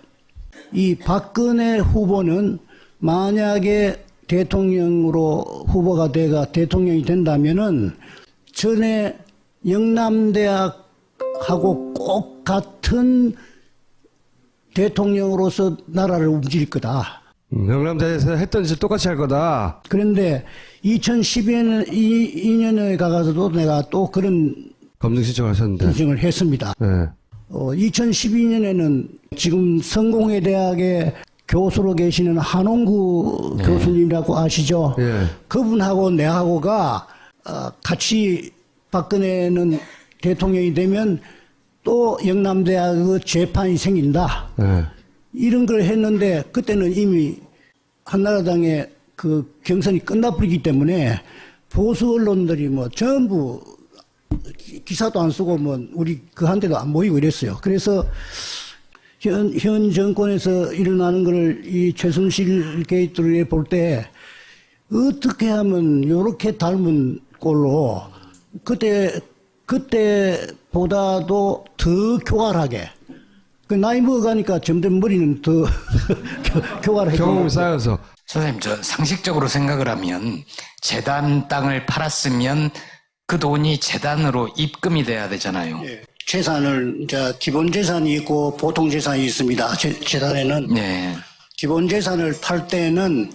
C: 이 박근혜 후보는 만약에 대통령으로 후보가 대통령이 된다면은 전에 영남대학하고 꼭 같은 대통령으로서 나라를 움직일 거다.
A: 영남대에서 했던 짓 똑같이 할 거다.
C: 그런데 2012년에 가서도 내가 또 그런
A: 검증 신청을 하셨는데.
C: 신청을 했습니다.
A: 네.
C: 2012년에는 지금 성공회대학에 교수로 계시는 한홍구 교수님이라고 아시죠?
A: 예.
C: 그분하고 내하고가 같이 박근혜는 대통령이 되면 또 영남대학 재판이 생긴다.
A: 네.
C: 이런 걸 했는데 그때는 이미 한나라당의 그 경선이 끝나버리기 때문에 보수 언론들이 뭐 전부 기사도 안 쓰고 뭐 우리 그 한테도 안 모이고 이랬어요. 그래서 현 정권에서 일어나는 거를 이 최순실 게이트를 볼 때 어떻게 하면 요렇게 닮은 꼴로 그때보다도 더 교활하게 그 나이 먹어가니까 점점 머리는 더 교활해지고
A: 경험이 쌓여서.
B: 선생님, 저 상식적으로 생각을 하면 재단 땅을 팔았으면 그 돈이 재단으로 입금이 돼야 되잖아요.
C: 예. 재산을 이제 기본 재산이 있고 보통 재산이 있습니다. 재단에는
B: 네.
C: 기본 재산을 팔 때는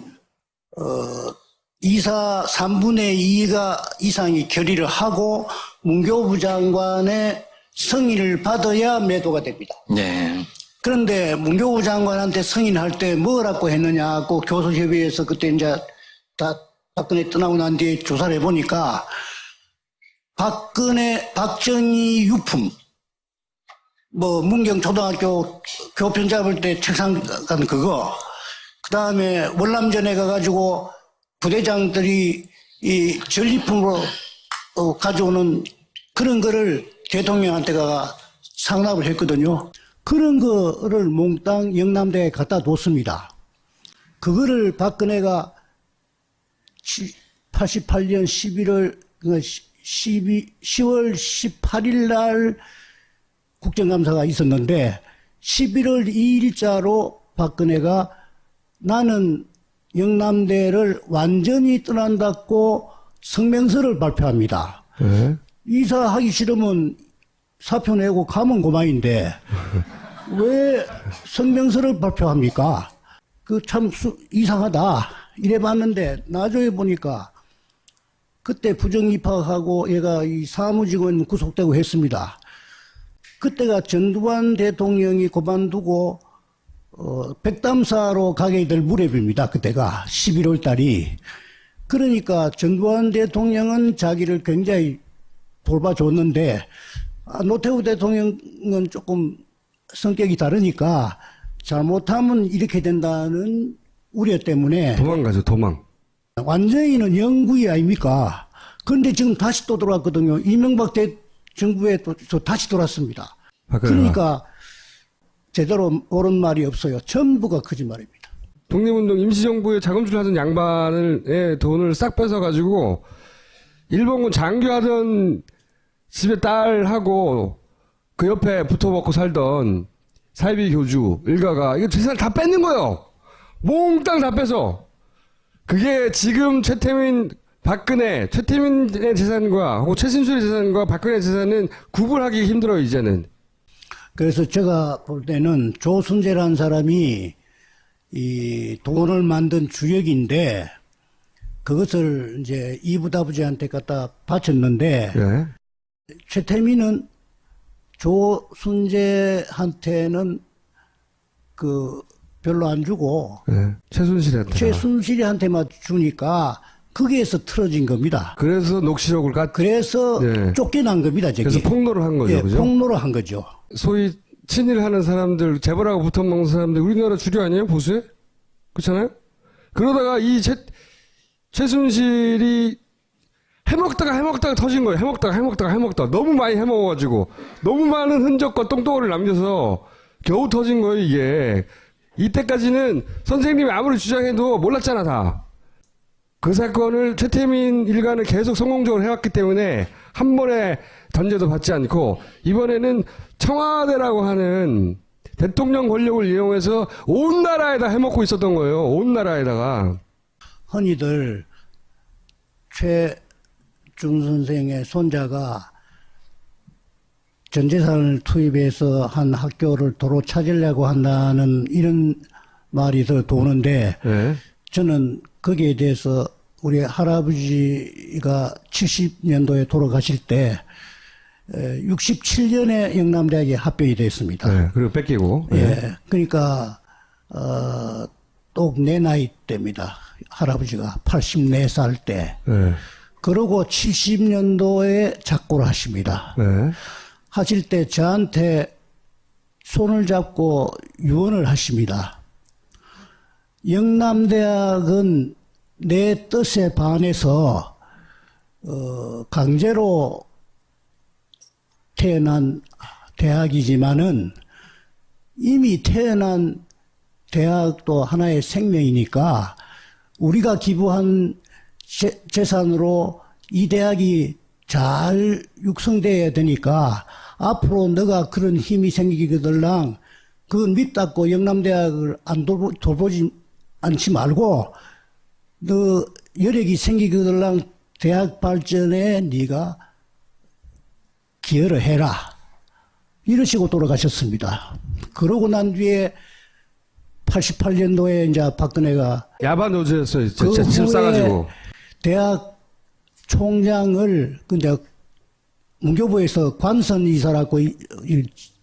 C: 이사 3분의 2가 이상이 결의를 하고 문교부 장관의 승인을 받아야 매도가 됩니다.
B: 네.
C: 그런데 문교부 장관한테 승인할 때 뭐라고 했느냐 고 교수협의회에서 그때 이제 다 박근혜 떠나고 난 뒤에 조사를 해보니까 박정희 유품 뭐 문경초등학교 교편 잡을 때 책상 간 그거 그 다음에 월남전에 가가지고 부대장들이 이 전리품으로 가져오는 그런 거를 대통령한테가 상납을 했거든요. 그런 거를 몽땅 영남대에 갖다 뒀습니다. 그거를 박근혜가 88년 11월 10월 18일 날 국정감사가 있었는데 11월 2일자로 박근혜가 나는 영남대를 완전히 떠난다고 성명서를 발표합니다.
A: 네.
C: 이사하기 싫으면 사표 내고 가면 그만인데 왜 성명서를 발표합니까? 그 참 이상하다 이래 봤는데 나중에 보니까 그때 부정 입학하고 얘가 이 사무직원 구속되고 했습니다. 그때가 전두환 대통령이 그만두고 백담사로 가게 될 무렵입니다. 그때가 11월 달이. 그러니까 전두환 대통령은 자기를 굉장히 돌봐줬는데 노태우 대통령은 조금 성격이 다르니까 잘못하면 이렇게 된다는 우려 때문에
A: 도망가죠, 도망.
C: 완전히는 영구이 아닙니까? 그런데 지금 다시 또 돌아왔거든요. 이명박 정부에 또 다시 돌았습니다. 그러니까 제대로 옳은 말이 없어요. 전부가 거짓말입니다.
A: 독립운동 임시정부에 자금줄 하던 양반의 돈을 싹 뺏어가지고 일본군 장교하던 집에 딸하고 그 옆에 붙어먹고 살던 사이비 교주 일가가 이거 재산을 다 뺏는 거예요. 몽땅 다 뺏어. 그게 지금 최태민, 박근혜, 최태민의 재산과 혹은 최순실의 재산과 박근혜의 재산은 구분하기 힘들어요, 이제는.
C: 그래서 제가 볼 때는 조순재라는 사람이 이 돈을 만든 주역인데 그것을 이제 이부다부지한테 갖다 바쳤는데
A: 예.
C: 최태민은 조순재한테는 그 별로 안 주고
A: 예.
C: 최순실한테만 주니까 거기에서 틀어진 겁니다.
A: 그래서 녹취록을
C: 그래서
A: 네.
C: 쫓겨난 겁니다. 저기.
A: 그래서 폭로를 한 거죠,
C: 예,
A: 그죠?
C: 폭로를 한 거죠.
A: 소위 친일하는 사람들, 재벌하고 붙어먹는 사람들, 우리나라 주류 아니에요, 보수에? 그렇잖아요? 그러다가 이 최순실이 해먹다가 터진 거예요. 해먹다가 너무 많이 해먹어가지고 너무 많은 흔적과 똥덩어리를 남겨서 겨우 터진 거예요, 이게. 이때까지는 선생님이 아무리 주장해도 몰랐잖아, 다. 그 사건을 최태민 일가는 계속 성공적으로 해왔기 때문에 한 번에 단죄도 받지 않고 이번에는 청와대라고 하는 대통령 권력을 이용해서 온 나라에다 해먹고 있었던 거예요. 온 나라에다가.
C: 흔히들 최준 선생의 손자가 전 재산을 투입해서 한 학교를 도로 찾으려고 한다는 이런 말이 더 도는데
A: 네.
C: 저는 거기에 대해서 우리 할아버지가 70년도에 돌아가실 때 67년에 영남대학에 합격이 됐습니다.
A: 네. 그리고 뺏기고. 네.
C: 예, 그러니까 또 내 나이 때입니다. 할아버지가 84살 때.
A: 네.
C: 그러고 70년도에 작고를 하십니다.
A: 네.
C: 하실 때 저한테 손을 잡고 유언을 하십니다. 영남대학은 내 뜻에 반해서 강제로 태어난 대학이지만은 이미 태어난 대학도 하나의 생명이니까 우리가 기부한 재산으로 이 대학이 잘 육성돼야 되니까 앞으로 너가 그런 힘이 생기거들랑 그건 믿닫고 영남대학을 안 돌보지 않지 말고 너 여력이 생기거들랑 대학 발전에 네가 기여를 해라. 이러시고 돌아가셨습니다. 그러고 난 뒤에 88년도에 이제 박근혜가
A: 야반 노조였어요.
C: 그
A: 집
C: 후에
A: 싸가지고.
C: 대학 총장을 근데 문교부에서 관선 이사라고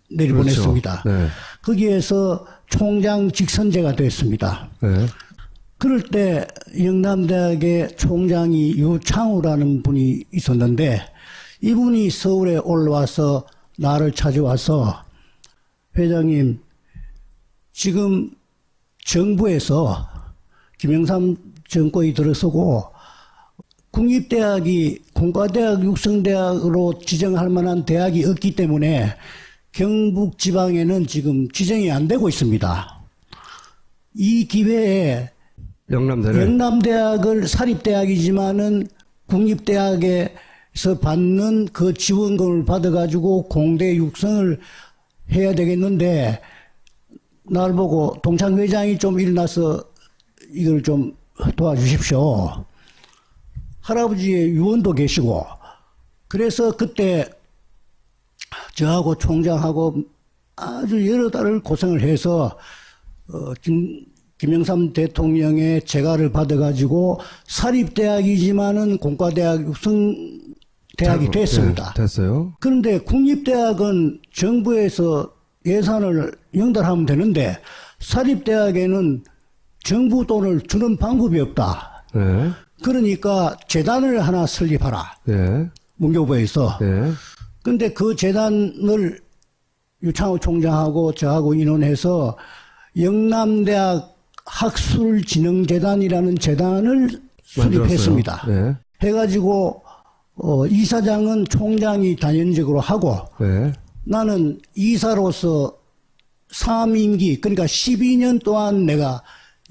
C: 내려보냈습니다.
A: 그렇죠. 네.
C: 거기에서 총장 직선제가 됐습니다.
A: 네.
C: 그럴 때 영남대학의 총장이 유창우라는 분이 있었는데 이분이 서울에 올라와서 나를 찾아와서 회장님 지금 정부에서 김영삼 정권이 들어서고 국립대학이 공과대학 육성대학으로 지정할 만한 대학이 없기 때문에 경북 지방에는 지금 지정이 안 되고 있습니다. 이 기회에
A: 영남대를.
C: 영남대학을 사립대학이지만은 국립대학에 받는 그 지원금을 받아가지고 공대 육성을 해야 되겠는데, 날 보고 동창 회장이 좀 일어나서 이걸 좀 도와주십시오. 할아버지의 유언도 계시고, 그래서 그때 저하고 총장하고 아주 여러 달을 고생을 해서 김영삼 대통령의 재가를 받아가지고 사립대학이지만은 공과대학 육성대학이 됐습니다.
A: 네, 됐어요.
C: 그런데 국립대학은 정부에서 예산을 영달하면 되는데 사립대학에는 정부 돈을 주는 방법이 없다.
A: 네.
C: 그러니까 재단을 하나 설립하라.
A: 네.
C: 문교부에서.
A: 네.
C: 근데 그 재단을 유창호 총장하고 저하고 인원해서 영남대학 학술진흥재단이라는 재단을 수립했습니다.
A: 네.
C: 해가지고 이사장은 총장이 단연적으로 하고
A: 네.
C: 나는 이사로서 3임기 그러니까 12년 동안 내가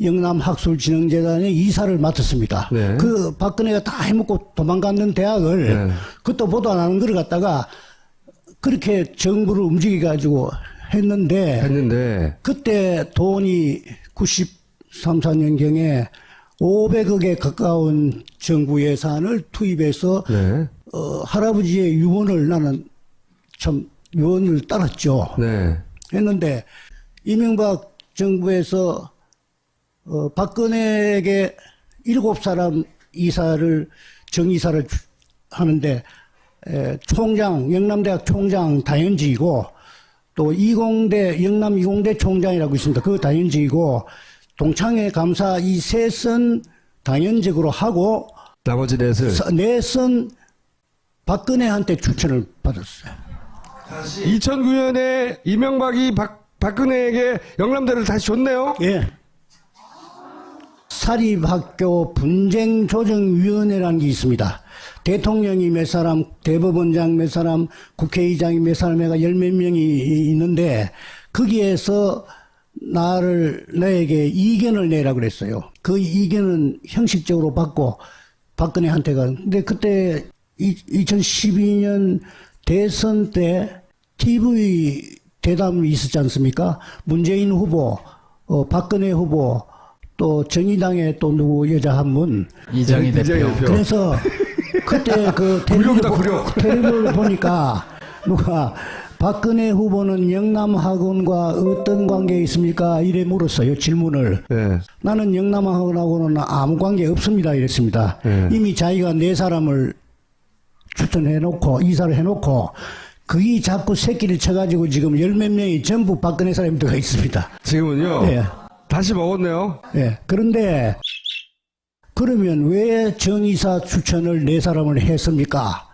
C: 영남학술진흥재단의 이사를 맡았습니다.
A: 네.
C: 그 박근혜가 다 해먹고 도망갔는 대학을
A: 네.
C: 그것도 보도 안 하는 걸 갖다가 그렇게 정부를 움직여가지고 했는데 그때 돈이 93, 4년경에 500억에 가까운 정부 예산을 투입해서
A: 네.
C: 할아버지의 유언을 나는 참 유언을 따랐죠.
A: 네.
C: 했는데 이명박 정부에서 박근혜에게 7사람 이사를 정이사를 하는데 총장 영남대학 총장 단연직이고 또 이공대 영남 이공대 총장이라고 있습니다. 그 단연직이고 동창회 감사 이 셋은 단연직으로 하고
A: 나머지 넷은
C: 박근혜한테 추천을 받았어요.
A: 2009년에 이명박이 박근혜에게 영남대를 다시 줬네요.
C: 예. 사립학교 분쟁조정위원회라는 게 있습니다. 대통령이 몇 사람, 대법원장 몇 사람, 국회의장이 몇 사람 해가 10몇 명이 있는데 거기에서 나에게 이견을 내라 그랬어요. 그 이견은 형식적으로 받고 박근혜한테가. 근데 그때 2012년 대선 때 TV 대담이 있었지 않습니까? 문재인 후보, 박근혜 후보, 또 정의당의 또 누구 여자 한 분.
B: 이정희 대표.
C: 그래서 그때 그 텔레비를 보니까 누가 박근혜 후보는 영남학원과 어떤 관계에 있습니까? 이래 물었어요. 질문을.
A: 네.
C: 나는 영남학원하고는 아무 관계 없습니다. 이랬습니다.
A: 네.
C: 이미 자기가 4사람을 추천해놓고 이사를 해놓고 그게 자꾸 새끼를 쳐가지고 지금 10몇 명이 전부 박근혜 사람이 들어가 있습니다.
A: 지금은요.
C: 예.
A: 다시 먹었네요.
C: 예. 그런데 그러면 왜 정이사 추천을 4사람을 했습니까?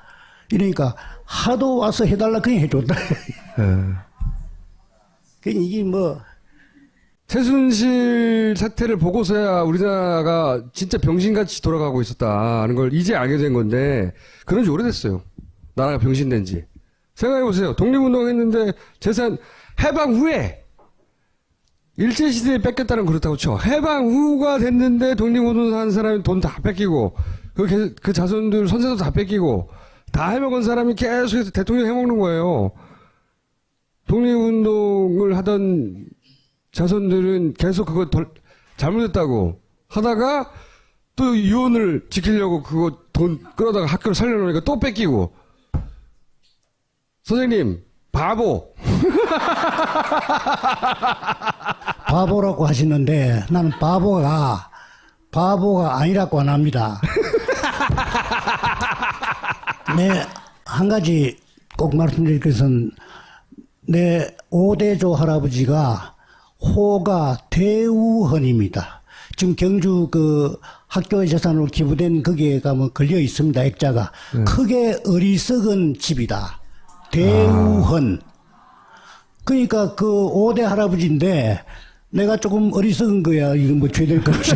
C: 이러니까 하도 와서 해달라 그냥 해줬다. 그러니까 이게 뭐
A: 최순실 사태를 보고서야 우리나라가 진짜 병신같이 돌아가고 있었다는 걸 이제 알게 된 건데 그런 지 오래됐어요. 나라가 병신된 지. 생각해보세요. 독립운동했는데 재산 해방 후에 일제시대에 뺏겼다는 그렇다고 쳐. 해방 후가 됐는데 독립운동한 사람이 돈 다 뺏기고 그 자손들 선세도 다 뺏기고 다 해먹은 사람이 계속해서 대통령 해먹는 거예요. 독립운동을 하던 자손들은 계속 그거 잘못했다고 하다가 또 유언을 지키려고 그거 돈 끌어다가 학교를 살려놓으니까 또 뺏기고. 선생님, 바보.
C: 바보라고 하시는데 나는 바보가 아니라고 안 합니다. 네, 한 가지 꼭 말씀드릴 것은 내 5대조 할아버지가 호가 대우헌입니다. 지금 경주 그 학교의 재산으로 기부된 거기에 가면 걸려 있습니다. 액자가. 크게 어리석은 집이다. 대우헌. 그러니까 그 5대 할아버지인데 내가 조금 어리석은 거야. 이건 뭐 죄될 거 없이.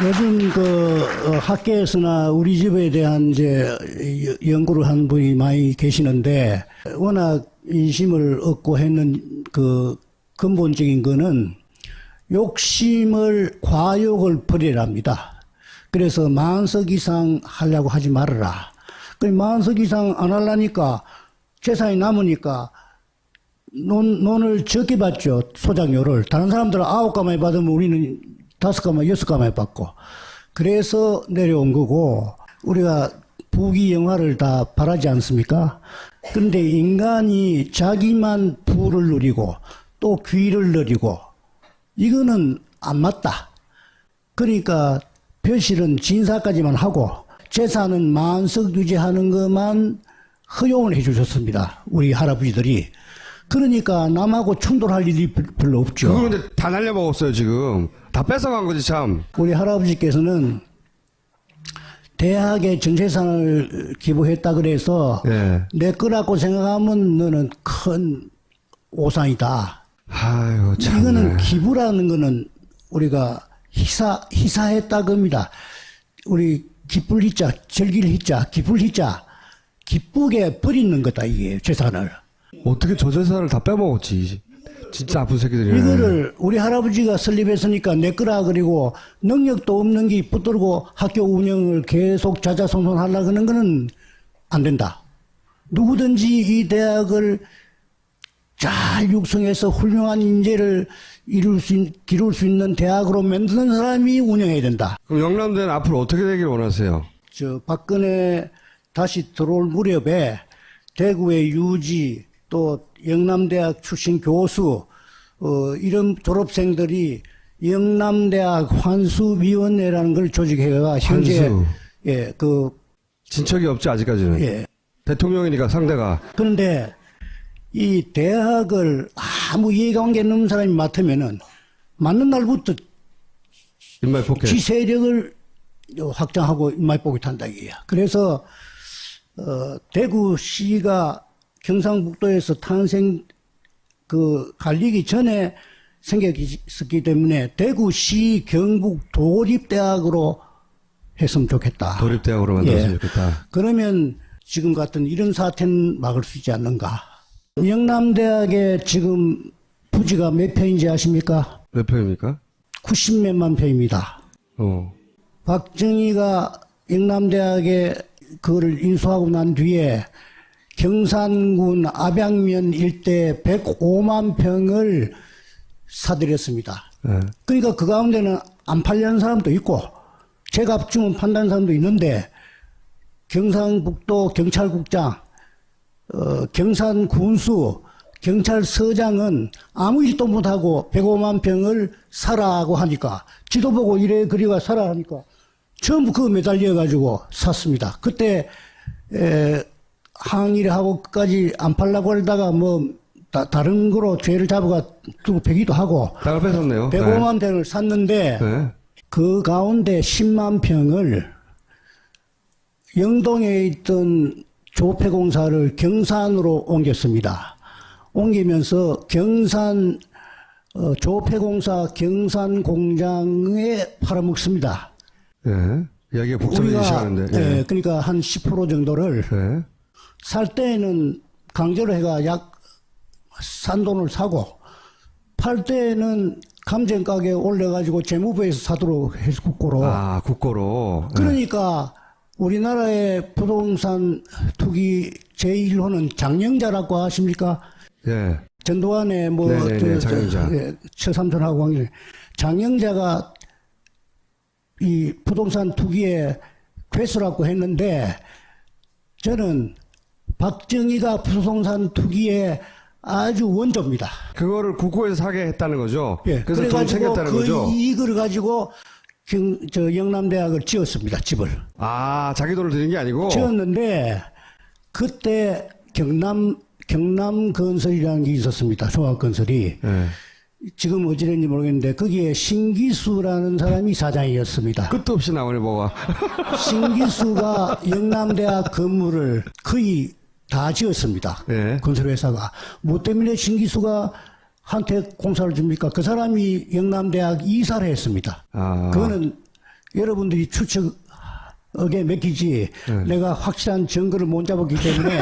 C: 요즘 그 학계에서나 우리 집에 대한 이제 연구를 하는 분이 많이 계시는데 워낙 인심을 얻고 했는 그 근본적인 거는 욕심을 과욕을 버리랍니다. 그래서 40석 이상 하려고 하지 말아라. 그 40석 이상 안 하려니까 재산이 남으니까 논을 적게 받죠. 소작료를. 다른 사람들은 9가마에 받으면 우리는 5가마, 6가마에 받고. 그래서 내려온 거고, 우리가 부귀영화를 다 바라지 않습니까? 그런데 인간이 자기만 부를 누리고 또 귀를 누리고 이거는 안 맞다. 그러니까 벼실은 진사까지만 하고 재산은 만석 유지하는 것만 허용을 해 주셨습니다. 우리 할아버지들이. 그러니까 남하고 충돌할 일이 별로 없죠.
A: 그거 근데 다 날려먹었어요, 지금. 다 뺏어간 거지, 참.
C: 우리 할아버지께서는 대학에 전재산을 기부했다 그래서
A: 예.
C: 내 거라고 생각하면 너는 큰 오산이다.
A: 아유, 참.
C: 이거는 기부라는 거는 우리가 희사했다 겁니다. 우리 기쁠 희자, 즐길 희자, 기쁠 희자, 기쁘게 버리는 거다, 이게 재산을.
A: 어떻게 저 재산을 다 빼먹었지. 진짜 아픈 새끼들이네.
C: 이거를 우리 할아버지가 설립했으니까 내 거라 그리고 능력도 없는 게 붙들고 학교 운영을 계속 자자손손 하려고 하는 거는 안 된다. 누구든지 이 대학을 잘 육성해서 훌륭한 인재를 기를 수 있는 대학으로 만드는 사람이 운영해야 된다.
A: 그럼 영남대는 앞으로 어떻게 되길 원하세요?
C: 박근혜 다시 들어올 무렵에 대구의 유지 또 영남대학 출신 교수 이런 졸업생들이 영남대학 환수위원회라는 걸 조직해가 현재
A: 환수.
C: 예,
A: 진척이 없지, 아직까지는.
C: 예.
A: 대통령이니까 상대가.
C: 그런데 이 대학을 아무 이해관계 없는 사람이 맡으면은 맞는 날부터
A: 인말 폭행.
C: 지 세력을 확장하고 인말복이 탄다 이게야. 그래서 대구시가 경상북도에서 탄생 갈리기 전에 생겼기 때문에 대구시 경북 도립대학으로 했으면 좋겠다.
A: 도립대학으로 만들었으면 좋겠다.
C: 그러면 지금 같은 이런 사태는 막을 수 있지 않는가. 영남대학에 지금 부지가 몇 평인지 아십니까?
A: 몇 평입니까?
C: 90몇만 평입니다. 박정희가 영남대학에 그거를 인수하고 난 뒤에 경산군 압양면 일대 105만 평을 사들였습니다.
A: 네.
C: 그러니까 그 가운데는 안 팔려는 사람도 있고 제값 주면 판다는 사람도 있는데 경상북도 경찰국장, 경산군수, 경찰서장은 아무 일도 못하고 105만 평을 사라고 하니까 지도 보고 이래 그리가 사라 하니까 전부 그거 매달려가지고 샀습니다. 그때 항의를 하고 끝까지 안 팔라고 하다가 다른 거로 죄를 잡아가 두고 패기도 하고
A: 땅을 뺏었네요.
C: 105만 평을 샀는데
A: 네.
C: 그 가운데 10만 평을 영동에 있던 조폐공사를 경산으로 옮겼습니다. 옮기면서 경산 조폐공사 경산공장에 팔아먹습니다.
A: 네. 이야기가 복잡해지기 시작하는데.
C: 예, 그러니까 한 10% 정도를
A: 네.
C: 살 때는 강제로 해가 약 산 돈을 사고 팔 때는 감정 가격에 올려가지고 재무부에서 사도록 해서 국고로.
A: 아, 국고로. 네.
C: 그러니까 우리나라의 부동산 투기 제1호는 장영자라고 아십니까?
A: 예.
C: 전두환의
A: 장영자.
C: 처삼촌하고 관계. 장영자가 이 부동산 투기에 괴수라고 했는데 저는 박정희가 부동산 투기에 아주 원조입니다.
A: 그거를 국고에서 사게 했다는 거죠.
C: 예.
A: 그래서 돈 챙겼다는 거죠.
C: 이익을 가지고 영남대학을 지었습니다. 집을.
A: 아, 자기 돈을 드린 게 아니고.
C: 지었는데 그때 경남건설이라는 게 있었습니다. 종합건설이.
A: 예.
C: 지금 어찌됐는지 모르겠는데 거기에 신기수라는 사람이 사장이었습니다.
A: 끝도 없이 나오네, 뭐가.
C: 신기수가 영남대학 건물을 거의 다 지었습니다.
A: 예.
C: 건설회사가. 뭐 때문에 신기수가 한테 공사를 줍니까? 그 사람이 영남대학 이사를 했습니다.
A: 아.
C: 그거는 여러분들이 추측에 맡기지 내가 확실한 증거를 못 잡았기 때문에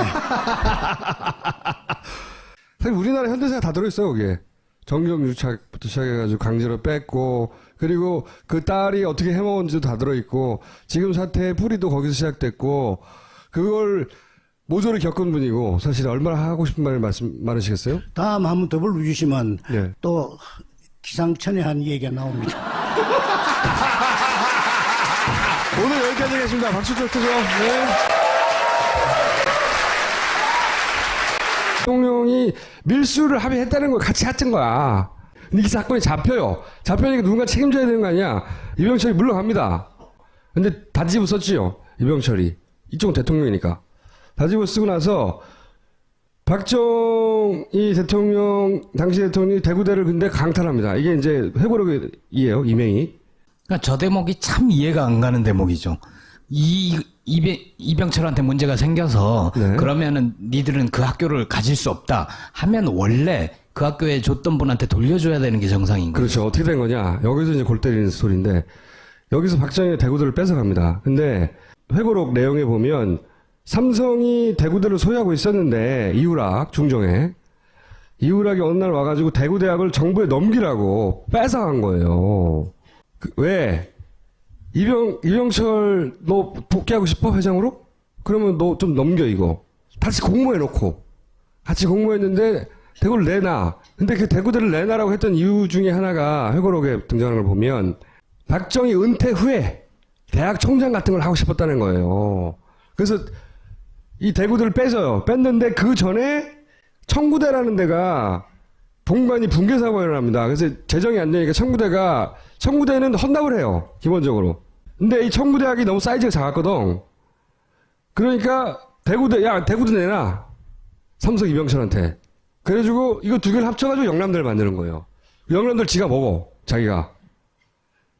A: 사실 우리나라 현대사가 다 들어있어요, 거기에. 정경유착부터 시작해가지고 강제로 뺐고, 그리고 그 딸이 어떻게 해먹은지도 다 들어있고, 지금 사태의 뿌리도 거기서 시작됐고, 그걸 모조리 겪은 분이고, 사실 얼마나 하고 싶은 말 많으시겠어요?
C: 다음 한번 더 불러주시면
A: 예.
C: 또 기상천외한 얘기가 나옵니다.
A: 오늘 여기까지 하겠습니다. 박수 좀 쳐줘. 네. 대통령이 밀수를 합의했다는 걸 같이 했던 거야. 근데 이 사건이 잡혀요. 잡혀니까 누군가 책임져야 되는 거 아니야. 이병철이 물러갑니다. 근데 다 뒤집어 썼지요. 이병철이. 이쪽은 대통령이니까. 다 뒤집어 쓰고 나서 박정희 대통령, 당시 대통령이 대구대를 근데 강탈합니다. 이게 이제 회고록이에요. 이명이.
B: 그러니까 저 대목이 참 이해가 안 가는 대목이죠. 이병철한테 문제가 생겨서
A: 네.
B: 그러면은 니들은 그 학교를 가질 수 없다 하면 원래 그 학교에 줬던 분한테 돌려줘야 되는 게 정상인 거죠.
A: 그렇죠. 어떻게 된 거냐. 여기서 이제 골 때리는 스토리인데, 여기서 박정희가 대구대를 뺏어갑니다. 근데 회고록 내용에 보면 삼성이 대구대를 소유하고 있었는데, 이우락 중정에 이우락이 어느 날 와가지고 대구대학을 정부에 넘기라고 뺏어간 거예요. 왜? 이병철 너 복귀하고 싶어? 회장으로? 그러면 너 좀 넘겨 이거. 다시 공모해놓고. 같이 공모했는데 대구를 내놔. 근데 그 대구대를 내놔라고 했던 이유 중에 하나가 회고록에 등장하는 걸 보면 박정희 은퇴 후에 대학 총장 같은 걸 하고 싶었다는 거예요. 그래서 이 대구대를 뺏어요. 뺐는데 그 전에 청구대라는 데가 본관이 붕괴 사고가 일어납니다. 그래서 재정이 안 되니까 청구대는 헌납을 해요. 기본적으로. 근데 이 청구대학이 너무 사이즈가 작았거든. 그러니까 대구대 내놔. 삼성 이병철한테. 그래가지고 이거 두 개를 합쳐가지고 영남대를 만드는 거예요. 영남대를 지가 먹어. 자기가.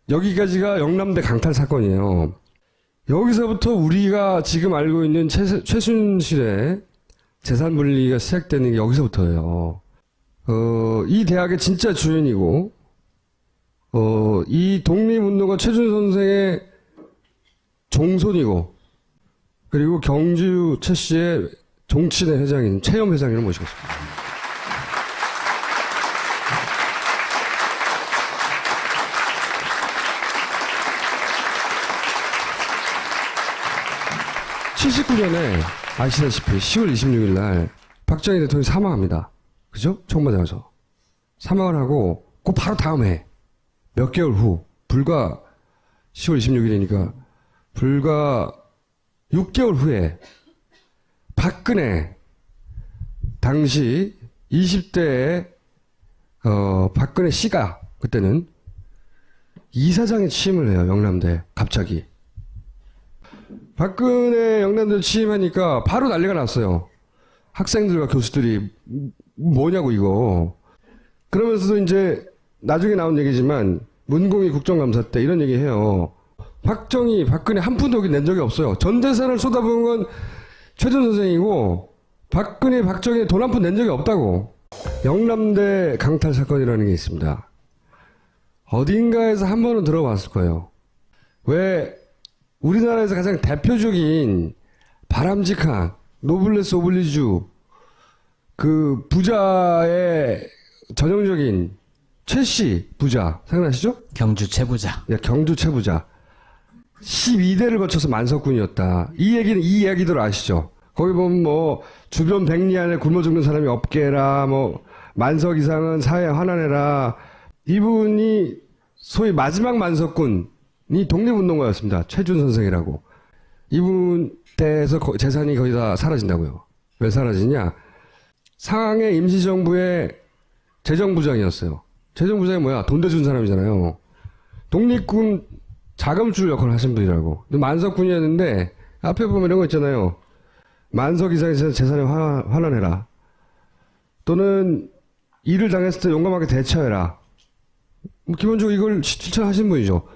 A: 여기까지가 영남대 강탈 사건이에요. 여기서부터 우리가 지금 알고 있는 최순실의 재산 분리가 시작되는 게 여기서부터예요. 이 대학의 진짜 주인이고, 이 독립운동가 최준 선생의 종손이고, 그리고 경주 최 씨의 종친회 회장인 최영 회장님을 모시겠습니다. (79년에) 아시다시피 10월 26일 날 박정희 대통령이 사망합니다. 그죠? 총맞아서 사망을 하고 그 바로 다음 해 몇 개월 후 불과 10월 26일이니까 불과 6개월 후에 박근혜 당시 20대의 박근혜 씨가 그때는 이사장에 취임을 해요. 영남대 갑자기. 박근혜 영남대 취임하니까 바로 난리가 났어요. 학생들과 교수들이 뭐냐고 이거. 그러면서도 이제 나중에 나온 얘기지만 문공이 국정감사 때 이런 얘기 해요. 박근혜 한 푼도 여기 낸 적이 없어요. 전 재산을 쏟아부은 건 최준 선생이고 박정희 돈 한 푼 낸 적이 없다고. 영남대 강탈 사건이라는 게 있습니다. 어딘가에서 한 번은 들어봤을 거예요. 왜 우리나라에서 가장 대표적인 바람직한 노블레스 오블리주 그 부자의 전형적인 최씨 부자 생각나시죠?
B: 경주 최부자.
A: 네, 경주 최부자. 12대를 거쳐서 만석군이었다. 이 이야기들 아시죠? 거기 보면 뭐 주변 백리 안에 굶어 죽는 사람이 없게라, 뭐 만석 이상은 사회에 환원해라. 이분이 소위 마지막 만석군이 독립운동가였습니다. 최준 선생이라고. 이분 때에서 재산이 거의 다 사라진다고요. 왜 사라지냐? 상하의 임시정부의 재정부장이었어요. 재정부장이 뭐야? 돈 대준 사람이잖아요. 독립군 자금줄 역할을 하신 분이라고. 만석군이었는데 앞에 보면 이런 거 있잖아요. 만석 이상의 재산을 환원해라. 또는 일을 당했을 때 용감하게 대처해라. 뭐 기본적으로 이걸 실천하신 분이죠.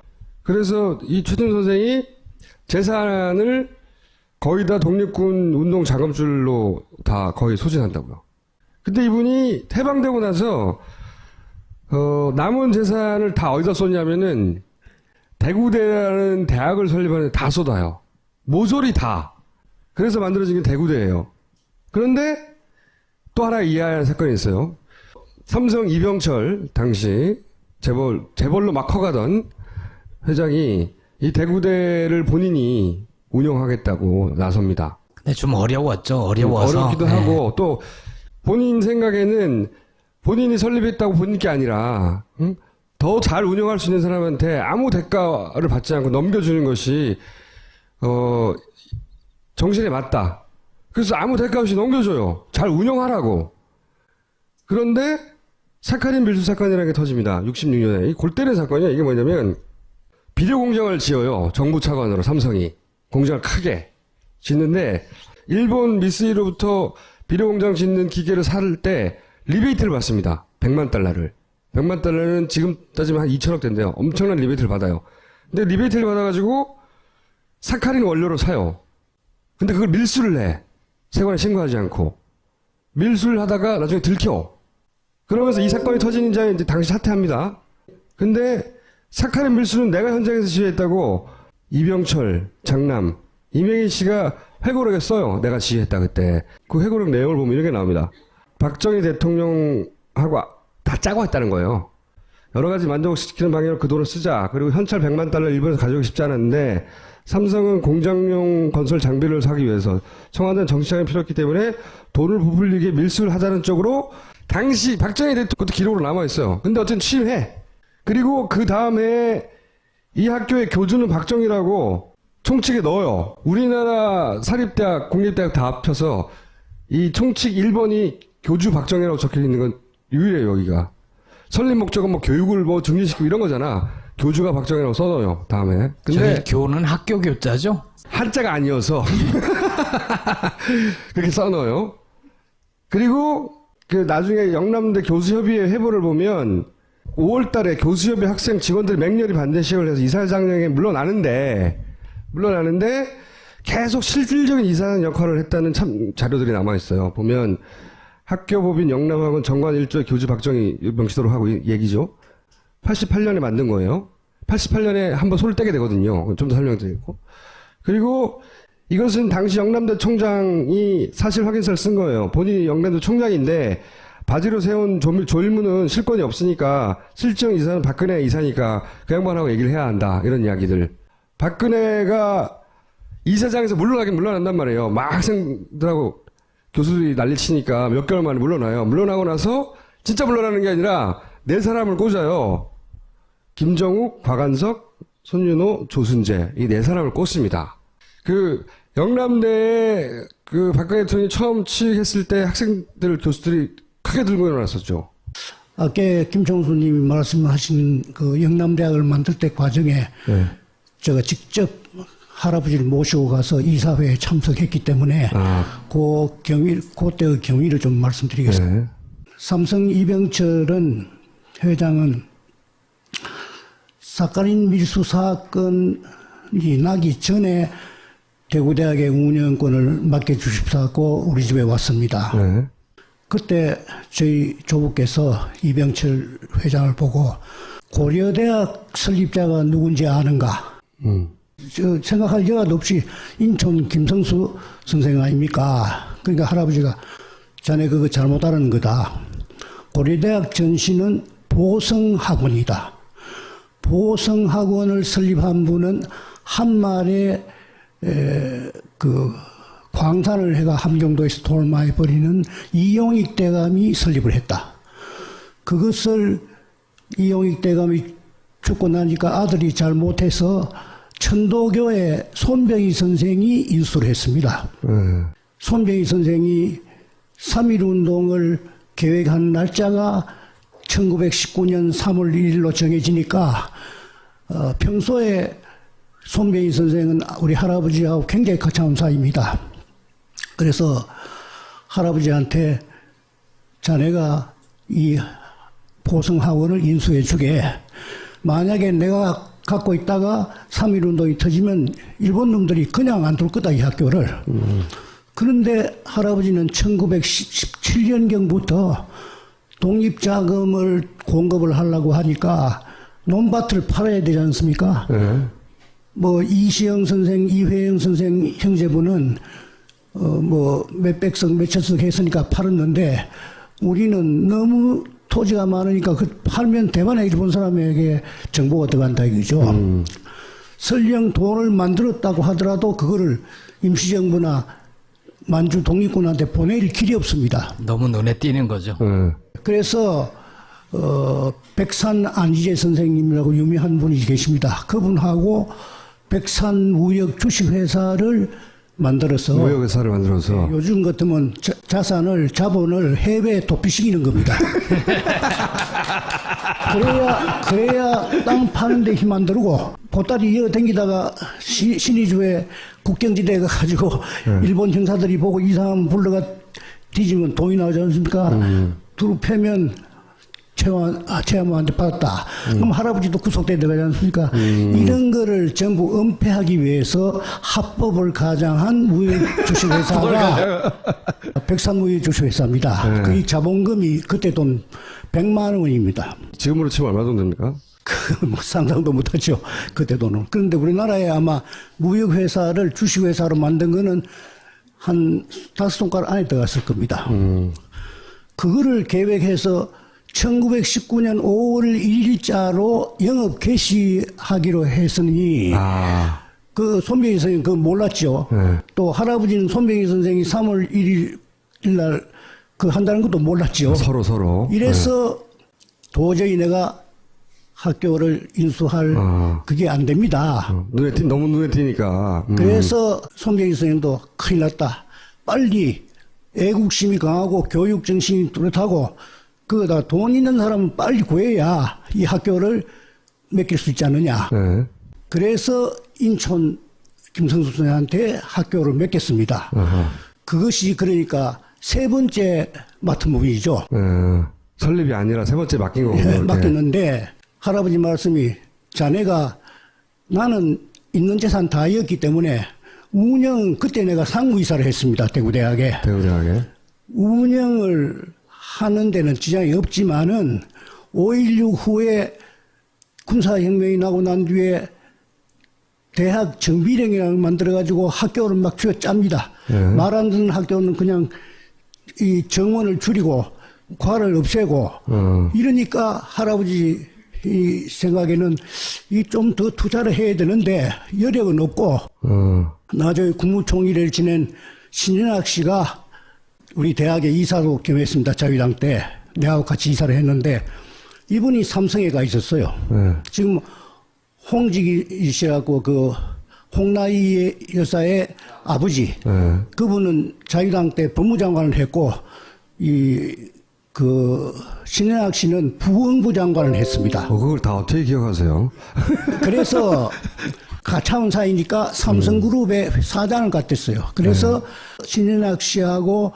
A: 그래서 이 최준 선생이 재산을 거의 다 독립군 운동 자금줄로 다 거의 소진한다고요. 근데 이분이 해방되고 나서 남은 재산을 다 어디다 쏟냐면은 대구대라는 대학을 설립하는데 다 쏟아요. 모조리 다. 그래서 만들어진 게 대구대예요. 그런데 또 하나 이해할 사건이 있어요. 삼성 이병철 당시 재벌로 막 커가던 회장이 이 대구대를 본인이 운영하겠다고 나섭니다.
B: 근데 좀 어려웠죠. 어려워서.
A: 어렵기도
B: 네.
A: 하고 또 본인 생각에는 본인이 설립했다고 본 게 아니라 더 잘 운영할 수 있는 사람한테 아무 대가를 받지 않고 넘겨주는 것이 정신에 맞다. 그래서 아무 대가 없이 넘겨줘요. 잘 운영하라고. 그런데 사카린 밀수 사건이라는 게 터집니다. 66년에. 이 골 때리는 사건이야. 이게 뭐냐면 비료 공장을 지어요. 정부 차관으로 삼성이. 공장을 크게 짓는데 일본 미쓰이로부터 비료 공장 짓는 기계를 살 때 리베이트를 받습니다. 100만 달러를. 100만 달러는 지금 따지면 한 2천억 된대요. 엄청난 리베이트를 받아요. 근데 리베이트를 받아가지고 사카린 원료로 사요. 근데 그걸 밀수를 해. 세관에 신고하지 않고. 밀수를 하다가 나중에 들켜. 그러면서 이 사건이 터진 자에 이제 당시 사퇴합니다. 근데 사카린 밀수는 내가 현장에서 지휘했다고 이병철, 장남, 이명희 씨가 회고록에 써요. 내가 지휘했다 그때. 그 회고록 내용을 보면 이렇게 나옵니다. 박정희 대통령하고 다 짜고 했다는 거예요. 여러 가지 만족시키는 방향으로 그 돈을 쓰자. 그리고 현찰 100만 달러 일본에서 가져오기 쉽지 않았는데 삼성은 공장용 건설 장비를 사기 위해서 청와대는 정치자금이 필요했기 때문에 돈을 부풀리게 밀수를 하자는 쪽으로 당시 박정희 대통령 그것도 기록으로 남아있어요. 근데 어쨌든 취임해. 그리고 그 다음에 이 학교의 교주는 박정희라고 총칙에 넣어요. 우리나라 사립대학, 공립대학 다 합쳐서 이 총칙 1번이 교주 박정희라고 적혀 있는 건 유일해요, 여기가. 설립 목적은 뭐 교육을 뭐 증진시키고 이런 거잖아. 교주가 박정희라고 써놓어요, 다음에. 근데
B: 저희 교는 학교 교자죠?
A: 한자가 아니어서 그렇게 써놓아요. 그리고 그 나중에 영남대 교수협의회 회보를 보면 5월 달에 교수협의 학생 직원들 맹렬히 반대 시위를 해서 이사장에게 물러나는데 계속 실질적인 이사장 역할을 했다는 참 자료들이 남아있어요. 보면 학교법인 영남학원 정관 1조의 교주 박정희 명시도록 하고 얘기죠. 88년에 만든 거예요. 88년에 한번 손을 떼게 되거든요. 좀 더 설명드리고. 그리고 이것은 당시 영남대 총장이 사실 확인서를 쓴 거예요. 본인이 영남대 총장인데 바지로 세운 조일무는 실권이 없으니까 실정 이사는 박근혜 이사니까 그 양반하고 얘기를 해야 한다. 이런 이야기들. 박근혜가 이사장에서 물러나긴 물러난단 말이에요. 막 학생들하고 교수들이 난리치니까 몇 개월 만에 물러나요. 물러나고 나서 진짜 물러나는 게 아니라 네 사람을 꽂아요. 김정욱, 박한석, 손윤호, 조순재 이 네 사람을 꽂습니다. 그 영남대에 그 박근혜 대통령이 처음 취임했을 때 학생들 교수들이 크게 들고 일어났었죠.
C: 아까 김총수님이 말씀하신 그 영남대학을 만들 때 과정에
A: 네.
C: 제가 직접 할아버지를 모시고 가서 이사회에 참석했기 때문에 그때의 경위를 좀 말씀드리겠습니다.
A: 네.
C: 삼성 이병철은 회장은 사카린 밀수 사건이 나기 전에 대구대학의 운영권을 맡겨주십사고 우리 집에 왔습니다.
A: 네.
C: 그때 저희 조부께서 이병철 회장을 보고 고려대학 설립자가 누군지 아는가? 생각할 여과도 없이 인천 김성수 선생 아닙니까? 그러니까 할아버지가 자네 그거 잘못 아는 거다. 고려대학 전신은 보성학원이다. 보성학원을 설립한 분은 한말에 그 광산을 해가 함경도에서 돈을 많이 버리는 이용익 대감이 설립을 했다. 그것을 이용익 대감이 죽고 나니까 아들이 잘 못해서 천도교의 손병희 선생이 인수를 했습니다. 손병희 선생이 3.1운동을 계획한 날짜가 1919년 3월 1일로 정해지니까 평소에 손병희 선생은 우리 할아버지하고 굉장히 가까운 사이입니다. 그래서 할아버지한테 자네가 이 보성학원을 인수해 주게. 만약에 내가 갖고 있다가 3.1운동이 터지면 일본 놈들이 그냥 안 둘 거다, 이 학교를. 그런데 할아버지는 1917년경부터 독립자금을 공급을 하려고 하니까 논밭을 팔아야 되지 않습니까? 뭐 이시영 선생, 이회영 선생 형제분은 뭐 몇백석, 몇천석 했으니까 팔았는데 우리는 너무 토지가 많으니까 그 팔면 대만에 일본 사람에게 정보가 들어간다 이거죠. 설령 돈을 만들었다고 하더라도 그거를 임시정부나 만주 독립군한테 보낼 길이 없습니다.
B: 너무 눈에 띄는 거죠.
C: 그래서 백산 안희재 선생님이라고 유명한 분이 계십니다. 그분하고 백산무역 주식회사를 만들어서
A: 무역회사를 만들어서
C: 요즘 같으면 자본을 해외에 도피시키는 겁니다. 그래야 땅 파는 데 힘 안 들고 보따리 이어 댕기다가 신의주에 국경지대에 가가지고 일본 형사들이 보고 이상한 불러가 뒤지면 돈이 나오지 않습니까? 두루 패면 최아무한테 받았다. 그럼 할아버지도 구속돼 들어가지 않습니까? 이런 거를 전부 은폐하기 위해서 합법을 가장한 무역주식회사가 백산무역주식회사입니다. 그 자본금이 그때 돈 100만 원입니다.
A: 지금으로 치면 얼마 정도 됩니까?
C: 뭐 상상도 못하죠. 그때 돈은. 그런데 우리나라에 아마 무역회사를 주식회사로 만든 거는 한 5손가락 안에 들어갔을 겁니다. 그거를 계획해서 1919년 5월 1일자로 영업 개시하기로 했으니 그 손병희 선생님 그거 몰랐죠. 또 할아버지는 손병희 선생이 3월 1일 날 그 한다는 것도 몰랐죠.
A: 서로.
C: 이래서 도저히 내가 학교를 인수할 그게 안 됩니다.
A: 너무 눈에 띄니까.
C: 그래서 손병희 선생님도 큰일 났다. 빨리 애국심이 강하고 교육정신이 뚜렷하고 그거다 돈 있는 사람은 빨리 구해야 이 학교를 맡길 수 있지 않느냐. 그래서 인천 김성수 선생한테 학교를 맡겼습니다. 그것이 그러니까 세 번째 맡은 부분이죠.
A: 설립이 아니라 세 번째 맡긴 거군요.
C: 맡겼는데 할아버지 말씀이 자네가 나는 있는 재산 다 이었기 때문에 운영 그때 내가 상무이사를 했습니다. 대구대학에. 운영을 하는 데는 지장이 없지만은 5.16 후에 군사혁명이 나고 난 뒤에 대학 정비령이라는 걸 만들어가지고 학교를 막 쥐어짭니다. 말 안 듣는 학교는 그냥 이 정원을 줄이고 과를 없애고 이러니까 할아버지 이 생각에는 이 좀 더 투자를 해야 되는데 여력은 없고 나중에 국무총리를 지낸 신현학 씨가 우리 대학에 이사로 겸했습니다. 자유당 때 내하고 같이 이사를 했는데 이분이 삼성에 가 있었어요. 지금 홍직이 씨라고 그 홍나희 여사의 아버지 그분은 자유당 때 법무장관을 했고 신현학 씨는 부원부 장관을 했습니다.
A: 그걸 다 어떻게 기억하세요?
C: 그래서 가차원 사이니까 삼성그룹의 사장을 맡았어요. 그래서 신현학 씨하고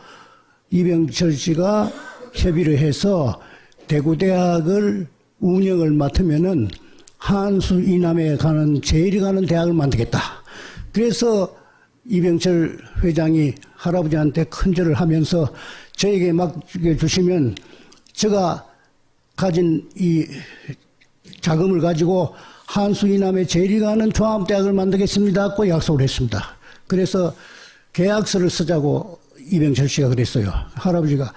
C: 이병철 씨가 협의를 해서 대구대학을 운영을 맡으면은 한수 이남에 가는 제일이 가는 대학을 만들겠다. 그래서 이병철 회장이 할아버지한테 큰절을 하면서 저에게 맡겨주시면 제가 가진 이 자금을 가지고 한수 이남에 제일이 가는 종합대학을 만들겠습니다 하고 약속을 했습니다. 그래서 계약서를 쓰자고 이병철 씨가 그랬어요. 할아버지가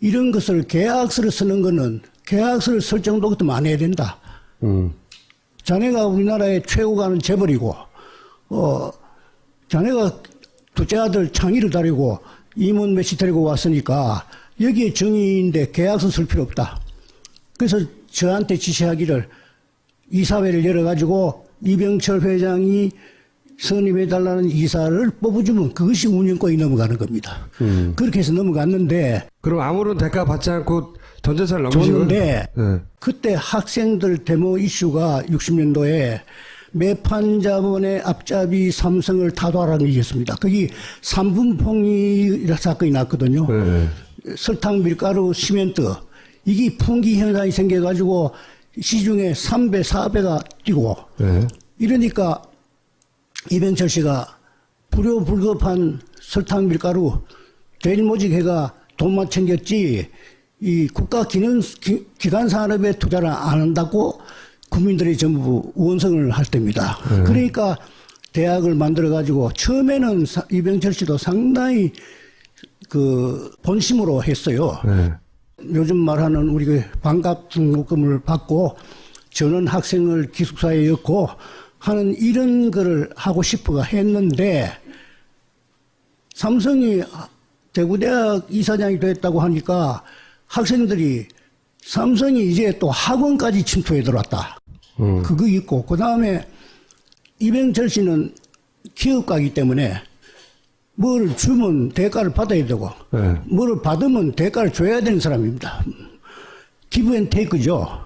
C: 이런 것을 계약서를 쓰는 거는 계약서를 쓸 정도 같으면 안 해야 된다. 자네가 우리나라의 최고가는 재벌이고 자네가 둘째 아들 창의를 다리고 임원 몇이 데리고 왔으니까 여기에 정의인데 계약서 쓸 필요 없다. 그래서 저한테 지시하기를 이사회를 열어가지고 이병철 회장이 선임해달라는 이사를 뽑아주면 그것이 운영권이 넘어가는 겁니다. 그렇게 해서 넘어갔는데
A: 그럼 아무런 대가 받지 않고 전 재산을 넘기신 거예요?
C: 줬는데 그때 학생들 데모 이슈가 60년도에 매판자본의 앞잡이 삼성을 타도하라는 게 있었습니다. 거기 삼분봉이 사건이 났거든요. 설탕, 밀가루, 시멘트 이게 풍기 현상이 생겨가지고 시중에 3배, 4배가 뛰고 이러니까 이병철 씨가 불효불급한 설탕, 밀가루 제일모직회가 돈만 챙겼지 이 국가 기관 산업에 투자를 안 한다고 국민들이 전부 원성을 할 때입니다. 그러니까 대학을 만들어 가지고 처음에는 이병철 씨도 상당히 그 본심으로 했어요. 요즘 말하는 우리 그 반값 등록금을 받고 저는 학생을 기숙사에 엮고 하는 이런 거를 하고 싶어가 했는데 삼성이 대구대학 이사장이 됐다고 하니까 학생들이 삼성이 이제 또 학원까지 침투해 들어왔다. 그거 있고 그 다음에 이병철 씨는 기업가이기 때문에 뭘 주면 대가를 받아야 되고
A: 네.
C: 뭘 받으면 대가를 줘야 되는 사람입니다. 기브 앤 테이크죠.